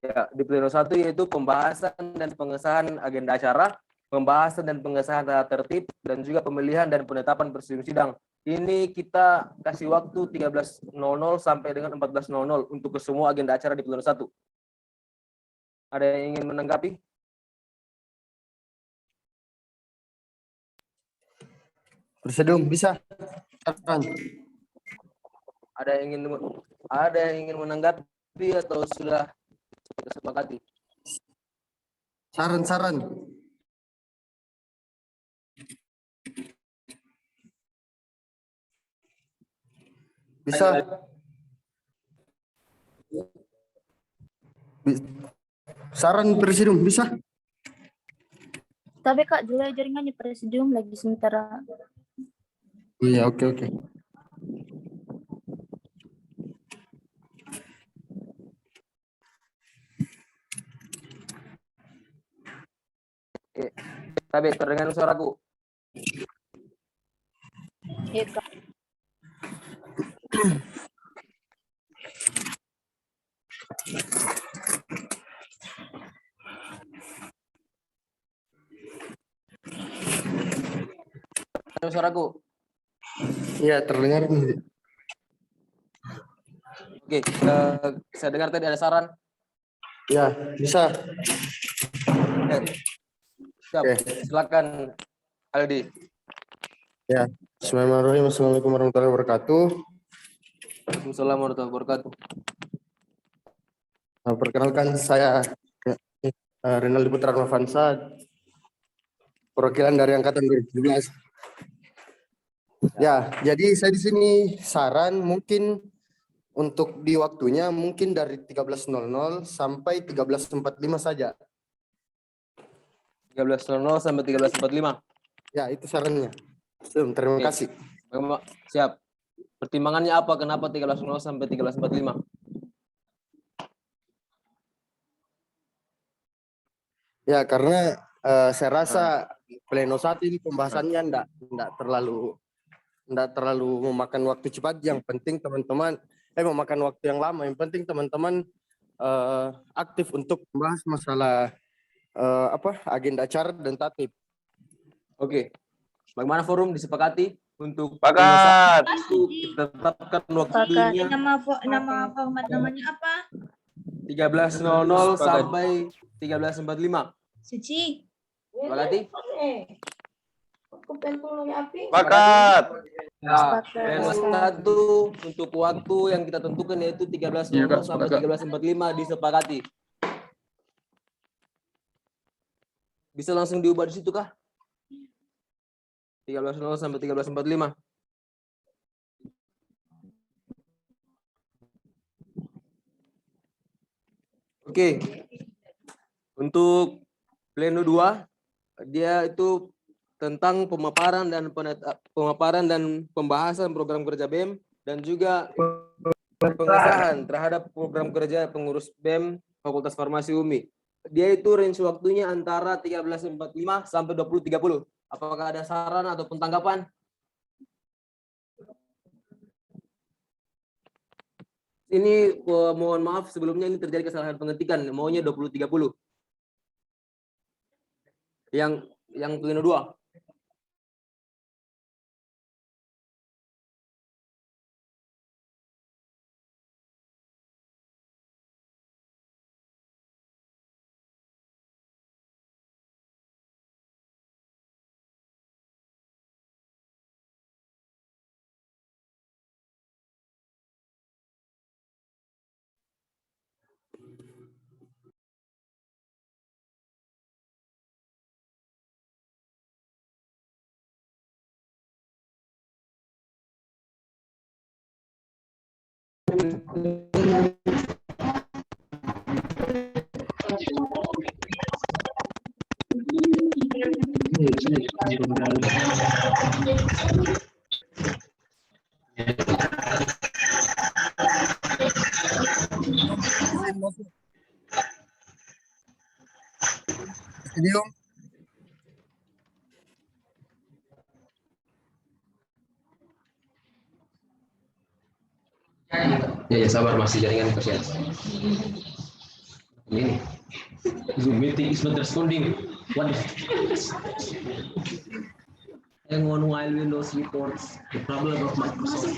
Ya, di pleno 1 yaitu pembahasan dan pengesahan agenda acara, pembahasan dan pengesahan tata tertib, dan juga pemilihan dan penetapan presidium sidang. Ini kita kasih waktu 13.00 sampai dengan 14.00 untuk semua agenda acara di pleno 1. Ada yang ingin menanggapi? Presidium bisa. Ada yang ingin menanggapi atau sudah disepakati? Saran. Bisa. Saran presidium bisa. Tapi Kak, dulu jaringannya presidium lagi sementara. Iya, oke. Tapi terdengar suaraku. Iya Kak. Suaraku. Iya, terdengar. Oke, saya dengar tadi ada saran. Ya, bisa. Siap. Oke. Silakan Aldi. Ya, Bismillahirrahmanirrahim. Assalamualaikum warahmatullahi wabarakatuh. Waalaikumsalam warahmatullahi wabarakatuh. Perkenalkan saya Rinaldi Putra Novansa, perwakilan dari angkatan 2017. Ya, jadi saya di sini saran mungkin untuk di waktunya mungkin dari 13.00 sampai 13.45 saja. 13.00 sampai 13.45. Ya, itu sarannya. Terima kasih. Siap. Pertimbangannya apa? Kenapa 13.00 sampai 13.45? Ya, karena saya rasa pleno 1 ini pembahasannya enggak terlalu memakan waktu cepat. Yang penting teman-teman memakan waktu yang lama. Yang penting teman-teman aktif untuk membahas masalah agenda acara dan tatib. Oke. Bagaimana forum disepakati untuk Sepakat. tetapkan waktunya Nama format namanya apa? 13.00 sampai 13.45. Suci. Sepakati? Sepakat. Nah, pleno 1 untuk waktu yang kita tentukan yaitu 13.00 sampai 13.45 disepakati. Bisa langsung diubah di situ kah? 13.00 sampai 13.45. Oke. Untuk pleno 2 dia itu tentang pemaparan dan pembahasan program kerja BEM dan juga pengesahan terhadap program kerja pengurus BEM Fakultas Farmasi UMI. Dia itu range waktunya antara 13.45 sampai 20.30. Apakah ada saran ataupun tanggapan? Ini mohon maaf sebelumnya ini terjadi kesalahan pengetikan, maunya 20.30. Yang pleno 2. Presidium. Ya, sabar, masih jaringan kasihan. Ini Zoom meeting is not responding. What is hang on while Windows reports the problem of Microsoft.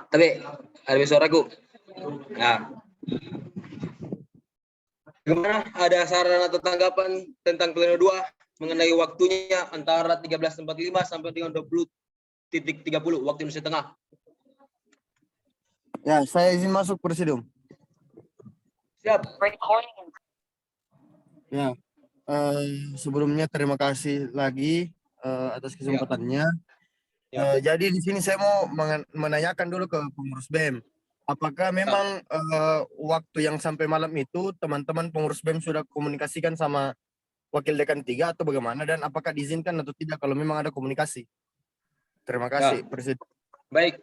Tapi ada suaraku. Nah, bagaimana, ada saran atau tanggapan tentang pleno 2 mengenai waktunya antara 13.45 sampai dengan 20.30 waktu Indonesia Tengah? Ya, saya izin masuk Presidium. Siap. Ya, sebelumnya terima kasih lagi atas kesempatannya. Jadi di sini saya mau menanyakan dulu ke pengurus BEM, apakah memang waktu yang sampai malam itu teman-teman pengurus BEM sudah komunikasikan sama Wakil Dekan 3 atau bagaimana, dan apakah diizinkan atau tidak kalau memang ada komunikasi? Terima kasih, Presiden. Baik.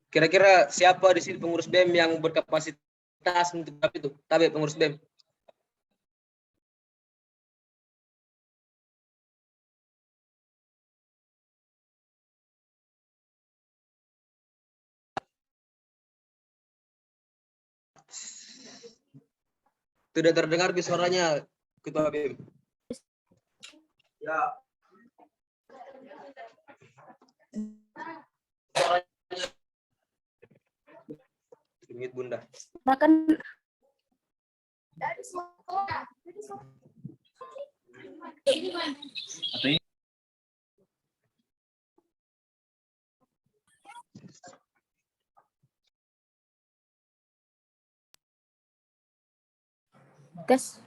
Kira-kira siapa di sini pengurus BEM yang berkapasitas untuk itu? Tapi pengurus BEM. Tidak terdengar suaranya, Ketua BEM. Ya. Sedikit Bunda. Makan gas.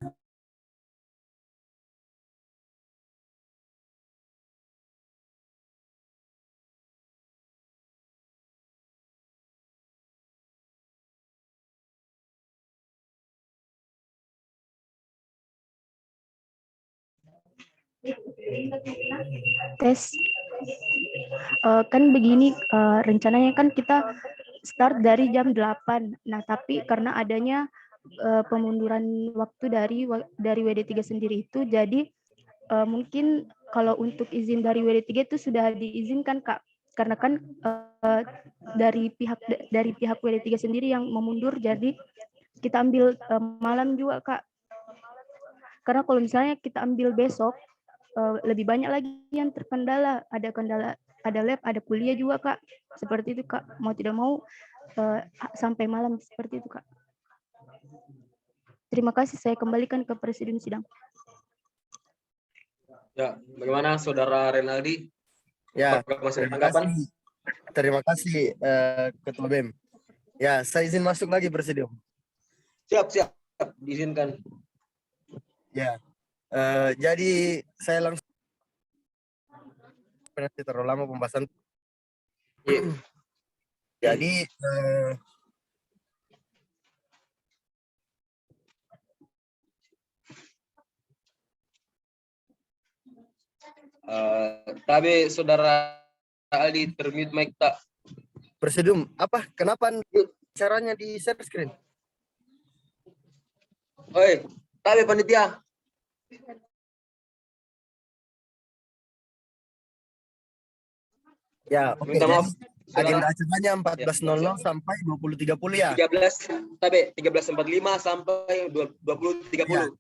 Tes. Kan begini, rencananya kan kita start dari jam 8. Nah, tapi karena adanya pemunduran waktu dari WD3 sendiri itu, jadi mungkin kalau untuk izin dari WD3 itu sudah diizinkan, Kak. Karena kan dari pihak WD3 sendiri yang memundur, jadi kita ambil malam juga, Kak. Karena kalau misalnya kita ambil besok, lebih banyak lagi yang terkendala, ada lab, ada kuliah juga, Kak. Seperti itu, Kak. Mau tidak mau sampai malam seperti itu, Kak. Terima kasih, saya kembalikan ke Presiden Sidang. Ya, bagaimana Saudara Renaldi? Ya, terima kasih Ketua BEM. Ya, saya izin masuk lagi Presidium. Siap, diizinkan. Ya, jadi saya langsung nanti terlalu lama pembahasan. Jadi tapi Saudara Aldi termute mic tak? Presidium, apa? Kenapa caranya di share screen? Oi, tapi panitia. Ya, oke. Minta maaf. Agenda Saudara. acaranya 14.00 sampai 20.30 ya. 13.45 sampai 20.30.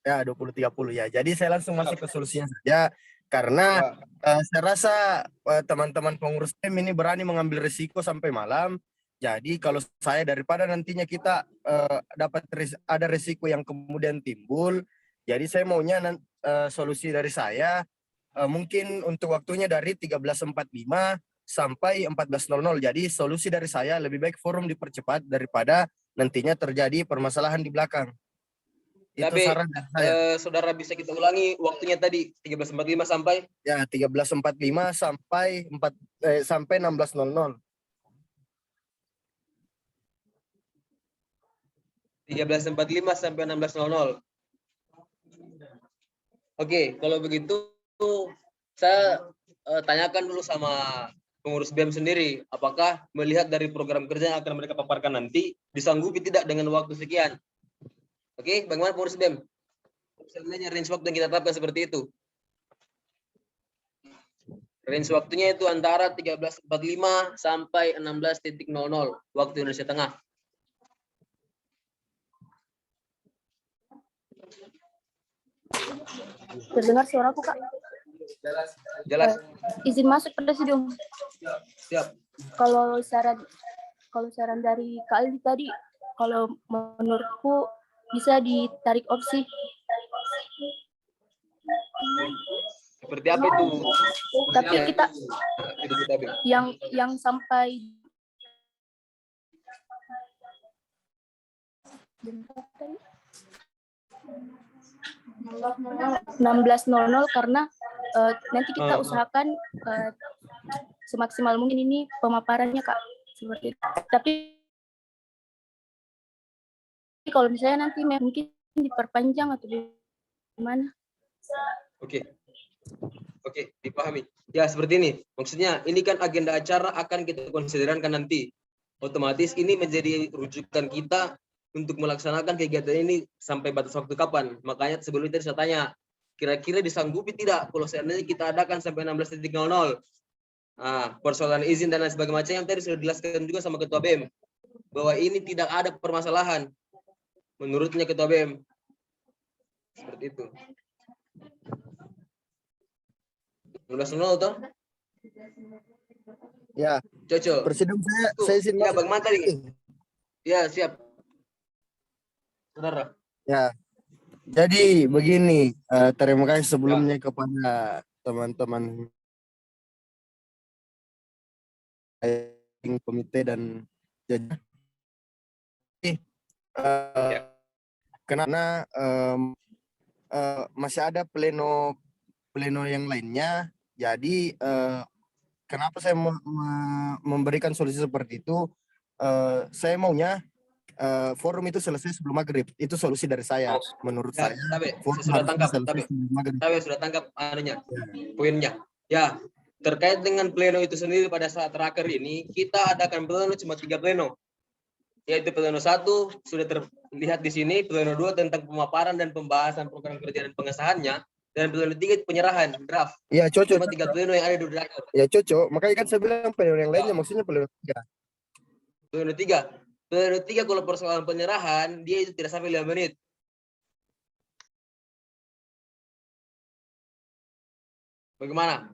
Ya, 20.30 ya. Jadi saya langsung masuk ke solusinya saja karena saya rasa teman-teman pengurus BEM ini berani mengambil risiko sampai malam. Jadi kalau saya daripada nantinya kita ada risiko yang kemudian timbul, jadi saya maunya solusi dari saya mungkin untuk waktunya dari 13.45 sampai 14.00. Jadi solusi dari saya lebih baik forum dipercepat daripada nantinya terjadi permasalahan di belakang. Itu Tapi saran dari saya. saudara bisa kita ulangi waktunya tadi 13.45 sampai? Ya, 13.45 sampai 16.00. 13.45 sampai 16.00. Oke, kalau begitu saya tanyakan dulu sama pengurus BEM sendiri, apakah melihat dari program kerja yang akan mereka paparkan nanti disanggupi tidak dengan waktu sekian? Oke, bagaimana pengurus BEM? Sebenarnya range waktu yang kita tetapkan seperti itu. Range waktunya itu antara 13.45 sampai 16.00 waktu Indonesia Tengah. Terdengar suaraku, Kak? Jelas. Izin masuk Presidium. Siap. Kalau saran dari Kak Aldi tadi, kalau menurutku bisa ditarik opsi. Seperti apa itu? Tapi kita yang sampai 16.00 karena nanti kita usahakan semaksimal mungkin ini pemaparannya, Kak, seperti itu. Tapi kalau misalnya nanti mungkin diperpanjang atau gimana? Oke, dipahami. Ya, seperti ini. Maksudnya, ini kan agenda acara akan kita konsiderkan nanti. Otomatis ini menjadi rujukan kita untuk melaksanakan kegiatan ini sampai batas waktu kapan. Makanya sebelum itu saya tanya, kira-kira disanggupi tidak kalau seandainya kita adakan sampai 16.00? Persoalan izin dan lain sebagainya macam yang tadi sudah dijelaskan juga sama Ketua BEM, bahwa ini tidak ada permasalahan. Menurutnya Ketua BEM. Seperti itu. 16.00 toh? Ya. Cocok. Presidium saya izin ya, bagaimana tadi? Ya, siap. Saudara. Ya. Jadi begini, terima kasih sebelumnya kepada teman-teman komite dan jajaran. Karena masih ada pleno yang lainnya, jadi kenapa saya memberikan solusi seperti itu? Saya maunya forum itu selesai sebelum maghrib. Itu solusi dari saya. Menurut saya. Tapi sudah tangkap anunya, poinnya. Ya, terkait dengan pleno itu sendiri pada saat terakhir ini kita adakan pleno cuma 3 pleno. Yaitu pleno 1 sudah terlihat di sini, pleno 2 tentang pemaparan dan pembahasan program kerja dan pengesahannya, dan pleno 3 penyerahan draft. Ya, cocok. Cuma 3 pleno yang ada di draft. Ya, cocok. Makanya kan saya bilang pleno yang lainnya maksudnya pleno 3. Pleno 3. Pleno 3 kalau persoalan penyerahan dia itu tidak sampai 5 menit. Bagaimana?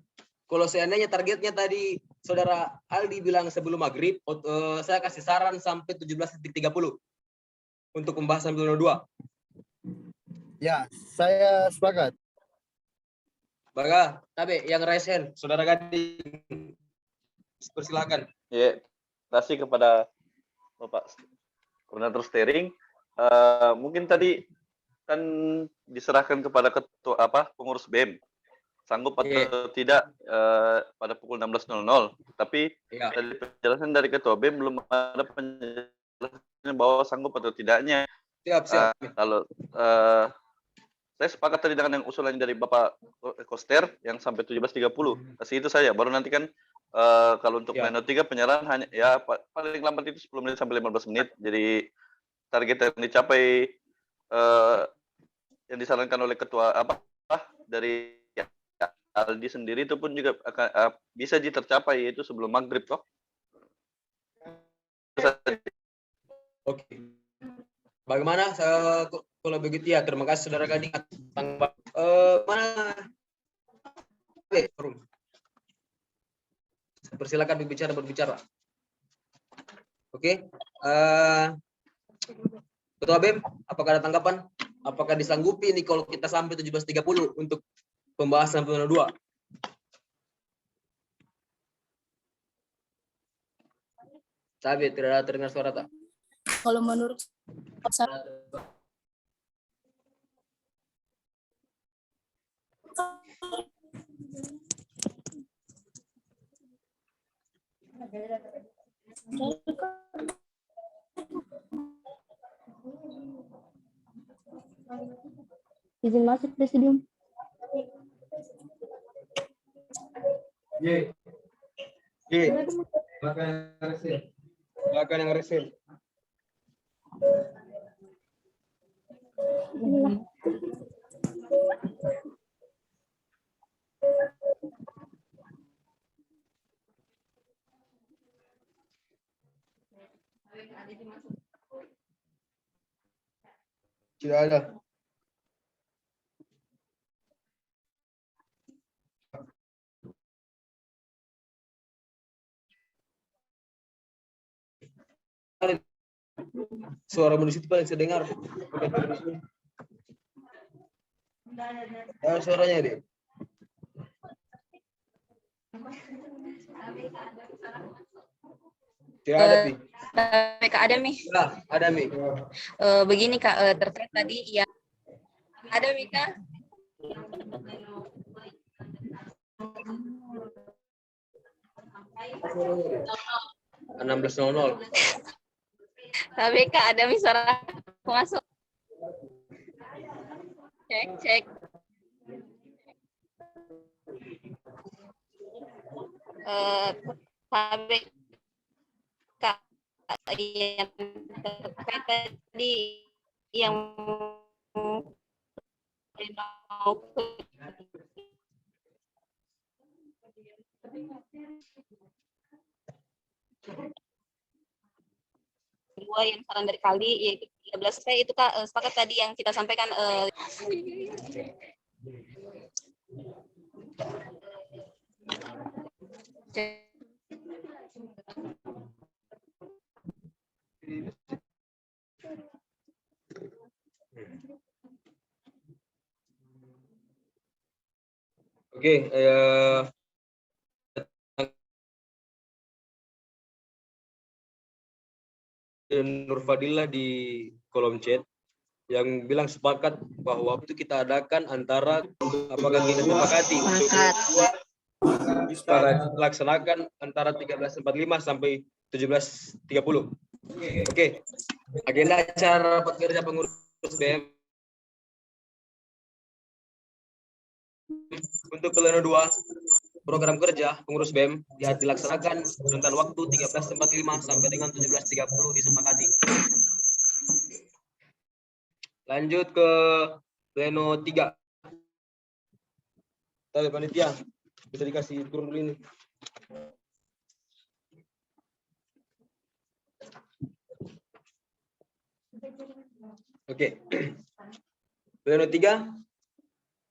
Kalau seandainya targetnya tadi Saudara Aldi bilang sebelum maghrib, saya kasih saran sampai 17.30 untuk pembahasan pleno 2. Ya, saya sepakat. Baga, tapi yang raise hand, Saudara Gading, persilakan. Ya, terima kasih kepada Bapak Koordinator Steering. Mungkin tadi kan diserahkan kepada ketua pengurus BEM. Sanggup atau tidak pada pukul 16.00. Tapi dari penjelasan dari Ketua BEM belum ada penjelasan bahwa sanggup atau tidaknya. Siap. Kalau saya sepakat tadi dengan yang usulan dari Bapak Koster yang sampai 17.30. Kasih itu saja. Baru nanti kan kalau untuk pleno 3 penyerahan hanya ya paling lambat itu 10 menit sampai 15 menit. Jadi target yang dicapai yang disarankan oleh Ketua dari Aldi sendiri itu pun juga akan bisa tercapai yaitu sebelum maghrib toh. Oke. Bagaimana kalau begitu ya, terima kasih saudara Gading atas tanggapan. Mana? Persilakan berbicara. Oke. Ketua BEM, apakah ada tanggapan? Apakah disanggupi nih kalau kita sampai 17.30 untuk pembahasan pleno 2? Sabi, tidak terdengar suara tak? Kalau menurut saya izin masuk presidium. Silakan yang resil. Tidak ada. Suara manusia itu paling saya dengar. Suaranya deh. Tidak ada, Pi. Kak Adami. Ya, Adami. Begini Kak, terkait tadi yang ada Mika. 16.00. Tapi Kak Adami suara masuk. Cek. Tapi Kak yang terkait tadi yang dua yang saran dari Kali yaitu 13 saya itu Kak sepakat tadi yang kita sampaikan Oke, Nur Fadillah di kolom chat yang bilang sepakat bahwa itu kita adakan antara apakah kita sepakati untuk bisa laksanakan antara 13.45 sampai 17.30. Oke. Agenda acara rapat kerja pengurus BEM untuk pleno 2 program kerja pengurus BEM dilaksanakan rentan waktu 13.45 sampai dengan 17.30 disepakati. Lanjut ke pleno 3. Tadi panitia bisa dikasih turun dulu ini. Oke. Pleno 3.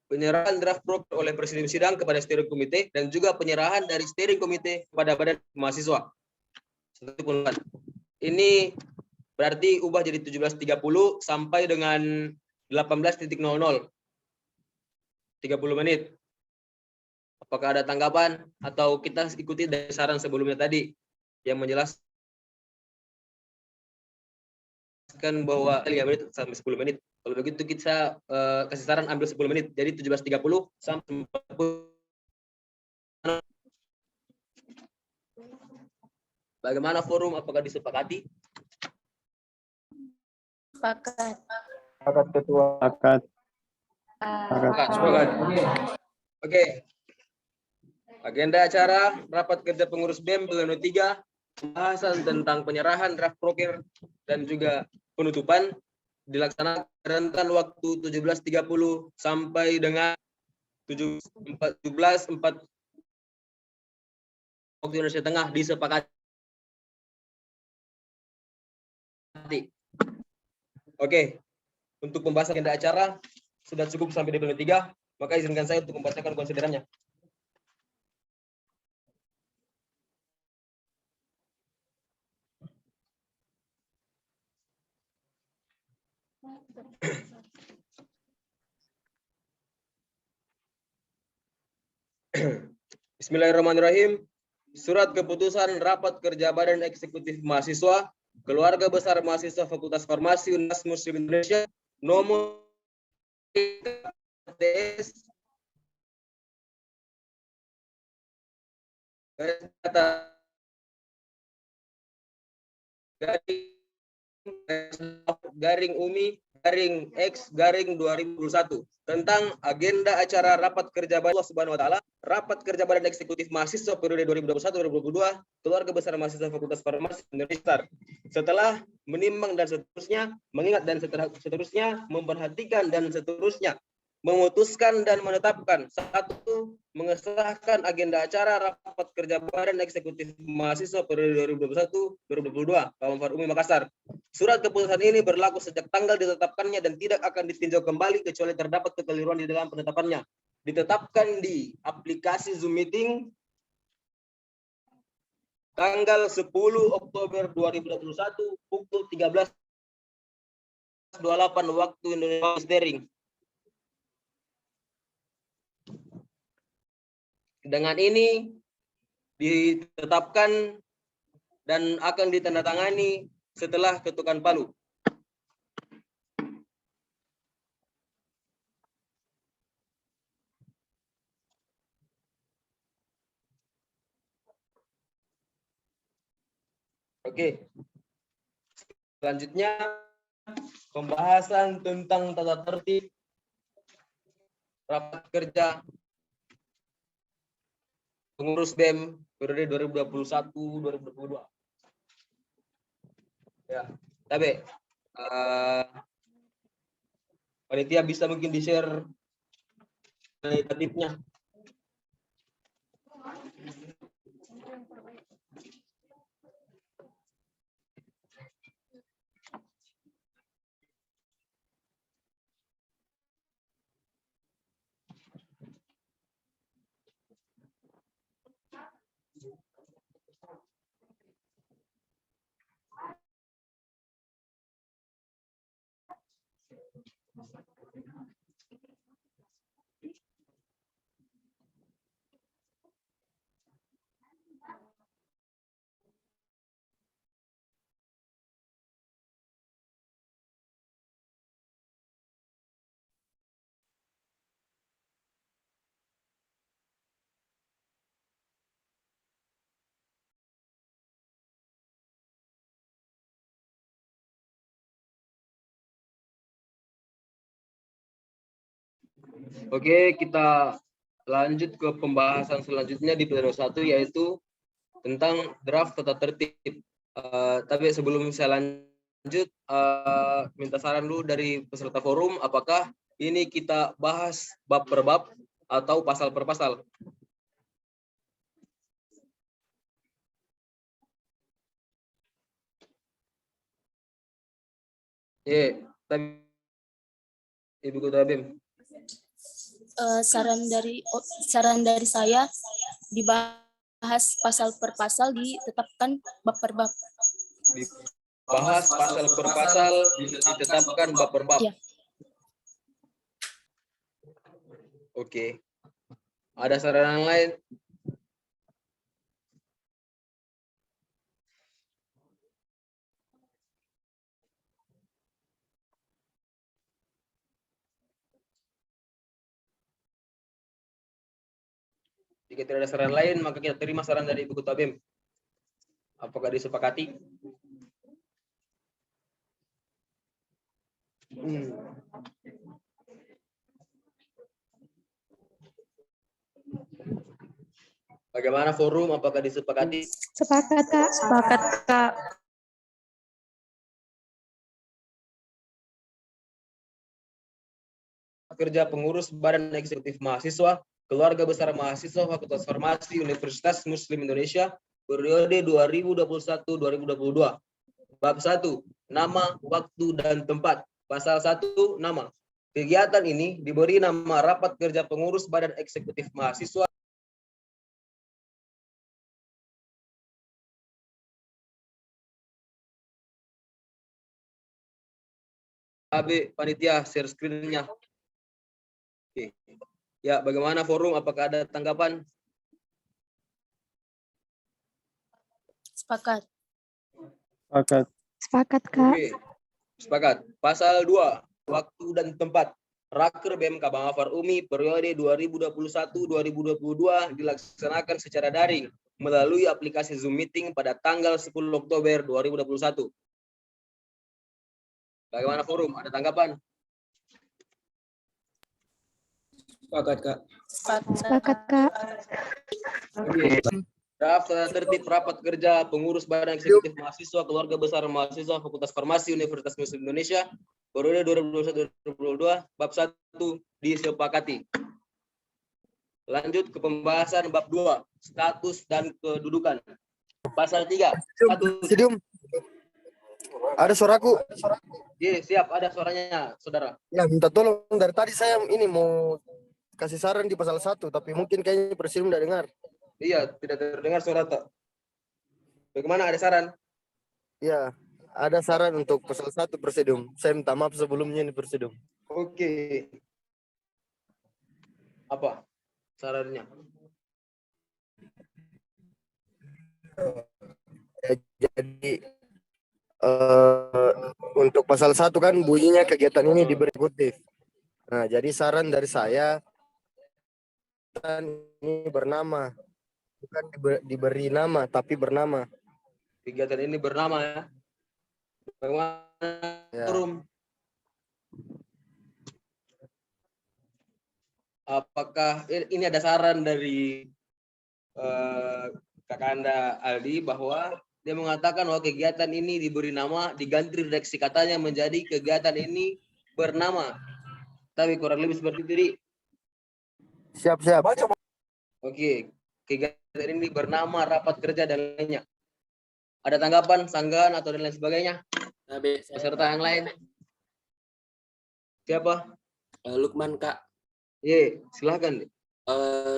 Penyerahan draft proker oleh Presidium Sidang kepada Steering Komite dan juga penyerahan dari Steering Komite kepada Badan Mahasiswa. Ini berarti ubah jadi 17.30 sampai dengan 18.00. 30 menit. Apakah ada tanggapan atau kita ikuti dari saran sebelumnya tadi yang menjelaskan bahwa 3 menit sampai 10 menit. Kalau begitu kita kasih saran ambil 10 menit. Jadi 17.30 sampai 40. Bagaimana forum? Apakah disepakati? Sepakat. Sepakat ketua. Sepakat. Oke. Agenda acara rapat kerja pengurus BEM pleno 3 pembahasan tentang penyerahan draft proker dan juga penutupan dilaksanakan rentan waktu 17.30 sampai dengan 17.4 waktu Indonesia Tengah disepakati. Oke, untuk pembahasan agenda acara sudah cukup sampai di menit 3, maka izinkan saya untuk membacakan konsiderannya. Bismillahirrahmanirrahim. Surat keputusan rapat kerja Badan Eksekutif Mahasiswa, Keluarga Besar Mahasiswa Fakultas Farmasi Universitas Muslim Indonesia nomor TS garing UMI garing X garing 2021 tentang agenda acara rapat kerja Badan Allah Subhanahu wa taala, rapat kerja Badan Eksekutif Mahasiswa periode 2021-2022, Keluarga Besar Mahasiswa Fakultas Farmasi Indonesia. Setelah menimbang dan seterusnya, mengingat dan seterusnya, memperhatikan dan seterusnya, memutuskan dan menetapkan. 1. Mengesahkan agenda acara rapat kerja Badan Eksekutif Mahasiswa periode 2021-2022 Fakultas UMI Makassar. Surat keputusan ini berlaku sejak tanggal ditetapkannya dan tidak akan ditinjau kembali kecuali terdapat kekeliruan di dalam penetapannya. Ditetapkan di aplikasi Zoom Meeting tanggal 10 Oktober 2021 pukul 13.28 waktu Indonesia Steering. Dengan ini ditetapkan dan akan ditandatangani setelah ketukan palu. Oke. Selanjutnya pembahasan tentang tata tertib rapat kerja pengurus BEM periode 2021-2022. Ya, tapi panitia bisa mungkin di-share tertibnya. Oke, kita lanjut ke pembahasan selanjutnya di pleno 1 yaitu tentang draft tata tertib. Tapi sebelum saya lanjut, minta saran dulu dari peserta forum, apakah ini kita bahas bab per bab atau pasal per pasal? Tapi Ibu Ketua BEM. Saran dari saya dibahas pasal per pasal, ditetapkan bab per bab. Dibahas pasal per pasal, ditetapkan bab per bab. Ya. Oke. Ada saran lain? Jika tidak ada saran lain, maka kita terima saran dari Ibu Ketua BEM. Apakah disepakati? Bagaimana forum? Apakah disepakati? Sepakat, Kak. Sepakat, Kak. kerja pengurus Badan Eksekutif Mahasiswa, Keluarga Besar Mahasiswa Fakultas Farmasi Universitas Muslim Indonesia, periode 2021-2022. Bab 1. Nama, waktu, dan tempat. Pasal 1. Nama. Kegiatan ini diberi nama Rapat Kerja Pengurus Badan Eksekutif Mahasiswa AB panitia share screen-nya. Oke. Ya, bagaimana forum? Apakah ada tanggapan? Sepakat. Sepakat. Sepakat, Kak. Oke. Sepakat. Pasal 2, waktu dan tempat. Raker BMK Bang Afar Umi periode 2021-2022 dilaksanakan secara daring melalui aplikasi Zoom Meeting pada tanggal 10 Oktober 2021. Bagaimana forum? Ada tanggapan? Sepakat, Kak. Sepakat, Kak. Oke. Draft tertib rapat kerja pengurus Badan Eksekutif Mahasiswa Keluarga Besar Mahasiswa Fakultas Farmasi Universitas Muslim Indonesia periode 2021-2022 bab 1 disepakati. Lanjut ke pembahasan bab 2, status dan kedudukan. Pasal 3. Presidium. Ada suaraku. Iya, siap, ada suaranya, saudara. Ya, minta tolong dari tadi saya ini mau kasih saran di pasal 1, tapi mungkin kayaknya presidium tidak dengar. Iya, tidak terdengar suara tak. Bagaimana, ada saran? Ya, ada saran untuk pasal 1 presidium. Saya minta maaf sebelumnya ini presidium. Oke. Apa sarannya? Jadi untuk pasal 1 kan bunyinya kegiatan ini diberi eksekutif. Nah, jadi saran dari saya ini bernama, bukan diberi nama tapi bernama. Kegiatan ini bernama ya. Bagaimana forum? Apakah ini ada saran dari Kakanda Aldi bahwa dia mengatakan bahwa kegiatan ini diberi nama, diganti redaksi katanya menjadi kegiatan ini bernama. Tapi kurang lebih seperti itu, Di. Siap. Oke, kegiatan ini bernama rapat kerja dan lainnya. Ada tanggapan, sanggahan atau dan lain sebagainya? Peserta yang lain. Siapa? Lukman, Kak. Iya, silahkan.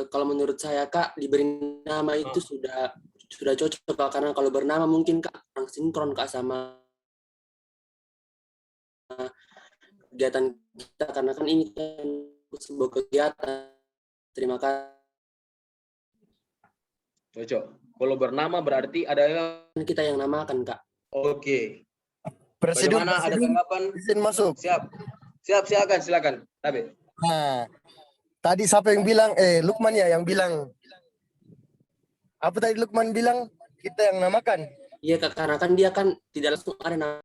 Kalau menurut saya, Kak, diberi nama itu sudah cocok, Kak, karena kalau bernama mungkin Kak kurang sinkron, Kak, sama kegiatan kita, karena kan ini kan sebuah kegiatan. Terima kasih. Cocok. Kalau bernama berarti ada kita yang namakan, Kak. Oke. Presidium, bagaimana, ada tanggapan? Izin masuk. Siap, silakan. Tabe. Nah, tadi siapa yang bilang? Lukman ya yang bilang. Apa tadi Lukman bilang? Kita yang namakan. Iya, Kak, karena kan dia kan tidak langsung ada nama.